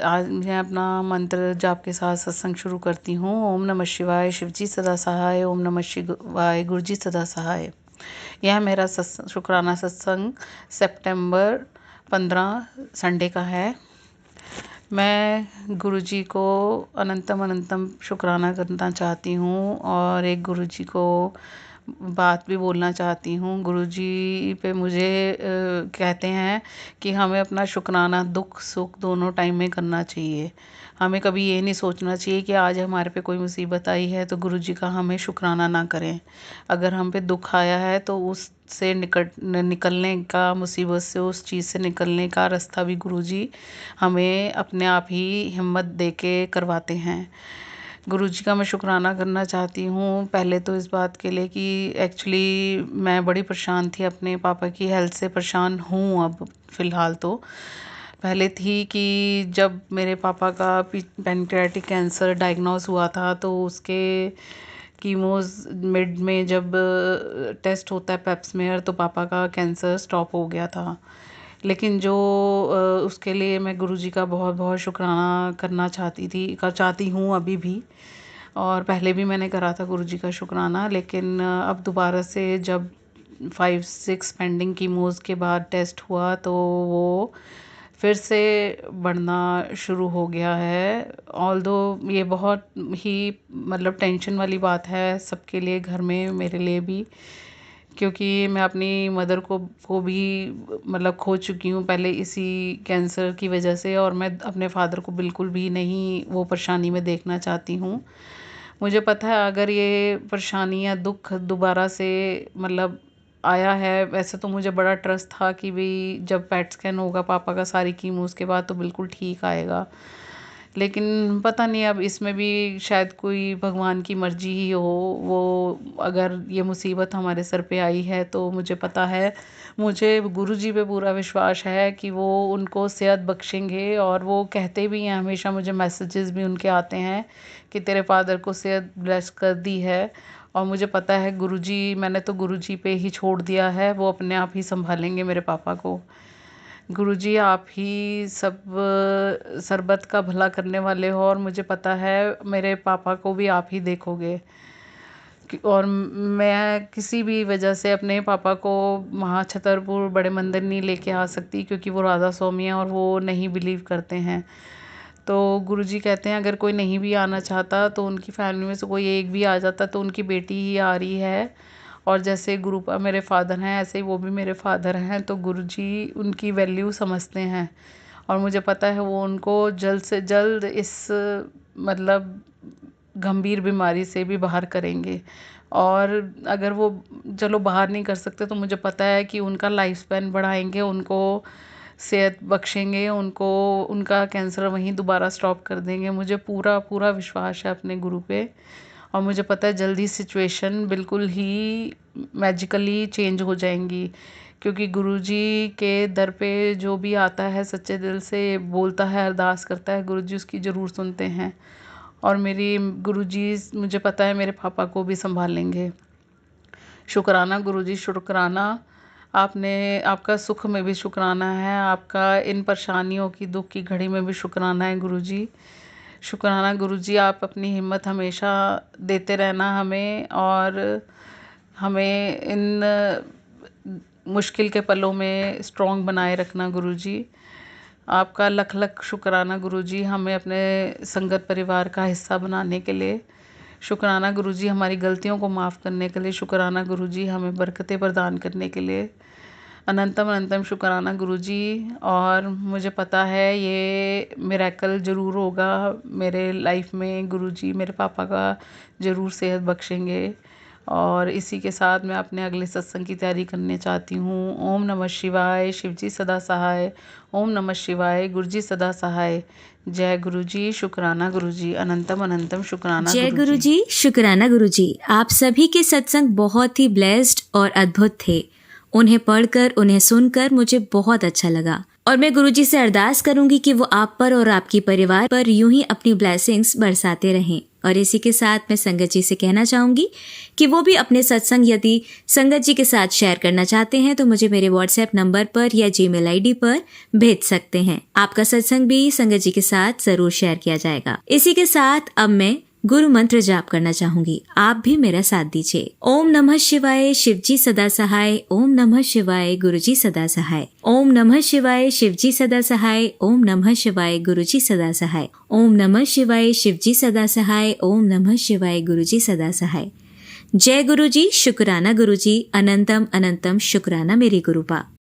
Speaker 4: आज मैं अपना मंत्र जाप के साथ सत्संग शुरू करती हूँ। ओम नमः शिवाय, शिवजी सदा सहाय। ओम नमः शिवाय, गुरुजी सदा सहाय। यह मेरा शुक्राना सत्संग सितंबर 15 संडे का है। मैं गुरुजी को अनंतम अनंतम शुक्राना करना चाहती हूँ और एक गुरुजी को बात भी बोलना चाहती हूँ। गुरुजी पे मुझे कहते हैं कि हमें अपना शुक्राना दुख सुख दोनों टाइम में करना चाहिए। हमें कभी ये नहीं सोचना चाहिए कि आज हमारे पे कोई मुसीबत आई है तो गुरुजी का हमें शुक्राना ना करें। अगर हम पे दुख आया है तो उससे निकलने का, मुसीबत से, उस चीज़ से निकलने का रास्ता भी गुरुजी हमें अपने आप ही हिम्मत दे के करवाते हैं। गुरुजी का मैं शुक्राना करना चाहती हूँ पहले तो इस बात के लिए कि एक्चुअली मैं बड़ी परेशान थी, अपने पापा की हेल्थ से परेशान हूँ अब फ़िलहाल तो। पहले थी कि जब मेरे पापा का पैनक्रियाटिक कैंसर डायग्नोस हुआ था तो उसके कीमोज मिड में जब टेस्ट होता है पेप्समेयर तो पापा का कैंसर स्टॉप हो गया था। लेकिन जो उसके लिए मैं गुरुजी का बहुत बहुत शुक्राना करना चाहती हूँ अभी भी। और पहले भी मैंने करा था गुरुजी का शुक्राना, लेकिन अब दोबारा से जब 5-6 पेंडिंग कीमोज़ के बाद टेस्ट हुआ तो वो फिर से बढ़ना शुरू हो गया है। ऑल्दो ये बहुत ही मतलब टेंशन वाली बात है सबके लिए घर में, मेरे लिए भी, क्योंकि मैं अपनी मदर को भी मतलब खो चुकी हूँ पहले इसी कैंसर की वजह से, और मैं अपने फादर को बिल्कुल भी नहीं वो परेशानी में देखना चाहती हूँ। मुझे पता है अगर ये परेशानी या दुख दोबारा से मतलब आया है, वैसे तो मुझे बड़ा ट्रस्ट था कि भाई जब पेट स्कैन होगा पापा का सारी कीमो उसके बाद तो बिल्कुल ठीक आएगा, लेकिन पता नहीं अब इसमें भी शायद कोई भगवान की मर्जी ही हो। वो अगर ये मुसीबत हमारे सर पे आई है तो मुझे पता है, मुझे गुरुजी पे पूरा विश्वास है कि वो उनको सेहत बख्शेंगे। और वो कहते भी हैं हमेशा, मुझे मैसेजेस भी उनके आते हैं कि तेरे फादर को सेहत ब्लेस कर दी है। और मुझे पता है गुरुजी, मैंने तो गुरुजी पे ही छोड़ दिया है, वो अपने आप ही संभालेंगे मेरे पापा को। गुरुजी आप ही सब सरबत का भला करने वाले हो, और मुझे पता है मेरे पापा को भी आप ही देखोगे। और मैं किसी भी वजह से अपने पापा को वहाँ छतरपुर बड़े मंदिर नहीं लेके आ सकती, क्योंकि वो राधा स्वामी हैं और वो नहीं बिलीव करते हैं। तो गुरुजी कहते हैं अगर कोई नहीं भी आना चाहता तो उनकी फैमिली में से कोई एक भी आ जाता तो उनकी बेटी ही आ रही है। और जैसे गुरुपा मेरे फादर हैं ऐसे ही वो भी मेरे फादर हैं, तो गुरुजी उनकी वैल्यू समझते हैं। और मुझे पता है वो उनको जल्द से जल्द इस मतलब गंभीर बीमारी से भी बाहर करेंगे। और अगर वो चलो बाहर नहीं कर सकते तो मुझे पता है कि उनका लाइफ स्पैन बढ़ाएंगे, उनको सेहत बख्शेंगे, उनको उनका कैंसर वहीं दोबारा स्टॉप कर देंगे। मुझे पूरा पूरा विश्वास है अपने गुरु पे, और मुझे पता है जल्दी सिचुएशन बिल्कुल ही मैजिकली चेंज हो जाएंगी, क्योंकि गुरुजी के दर पे जो भी आता है सच्चे दिल से बोलता है, अरदास करता है, गुरुजी उसकी ज़रूर सुनते हैं। और मेरी गुरुजी मुझे पता है मेरे पापा को भी संभाल लेंगे। शुक्राना गुरुजी, शुक्राना। आपका सुख में भी शुक्राना है, आपका इन परेशानियों की दुख की घड़ी में भी शुक्राना है गुरुजी। शुक्राना गुरुजी, आप अपनी हिम्मत हमेशा देते रहना हमें, और हमें इन मुश्किल के पलों में स्ट्रॉन्ग बनाए रखना गुरुजी। आपका लख लख शुक्राना गुरुजी, हमें अपने संगत परिवार का हिस्सा बनाने के लिए। शुक्राना गुरुजी, हमारी गलतियों को माफ़ करने के लिए। शुक्राना गुरुजी, हमें बरकतें प्रदान करने के लिए। अनंतम अनंतम शुक्राना गुरुजी। और मुझे पता है ये मिरेकल ज़रूर होगा मेरे लाइफ में। गुरुजी मेरे पापा का ज़रूर सेहत बख्शेंगे। और इसी के साथ मैं अपने अगले सत्संग की तैयारी करने चाहती हूँ। ओम नमः शिवाय, शिवजी सदा सहाय। ओम नमः शिवाय, गुरुजी सदा सहाय। जय गुरुजी, शुक्राना गुरुजी, अनंतम अनंतम शुक्राना
Speaker 1: जय
Speaker 4: गुरुजी।
Speaker 1: गुरुजी, शुक्राना गुरुजी। आप सभी के सत्संग बहुत ही ब्लेस्ड और अद्भुत थे। उन्हें पढ़कर, उन्हें सुनकर मुझे बहुत अच्छा लगा, और मैं गुरुजी से अरदास करूंगी कि वो आप पर और आपके परिवार पर यूं ही अपनी ब्लेसिंग्स बरसाते रहें। और इसी के साथ मैं संगत जी से कहना चाहूंगी कि वो भी अपने सत्संग यदि संगत जी के साथ शेयर करना चाहते हैं तो मुझे मेरे व्हाट्सएप नंबर पर या जीमेल आईडी पर भेज सकते हैं। आपका सत्संग भी संगत जी के साथ जरूर शेयर किया जाएगा। इसी के साथ अब मैं गुरु मंत्र जाप करना चाहूंगी, आप भी मेरा साथ दीजिए। ओम नमः शिवाय, शिवजी सदा सहाय। ओम नमः शिवाय, गुरुजी सदा सहाय। ओम नमः शिवाय, शिवजी सदा सहाय। ओम नमः शिवाय, गुरुजी सदा सहाय। ओम नमः शिवाय, शिवजी सदा सहाय। ओम नमः शिवाय, गुरुजी सदा सहाय। जय गुरुजी, शुक्राना गुरुजी, अनंतम अनंतम शुक्राना मेरे गुरुपा।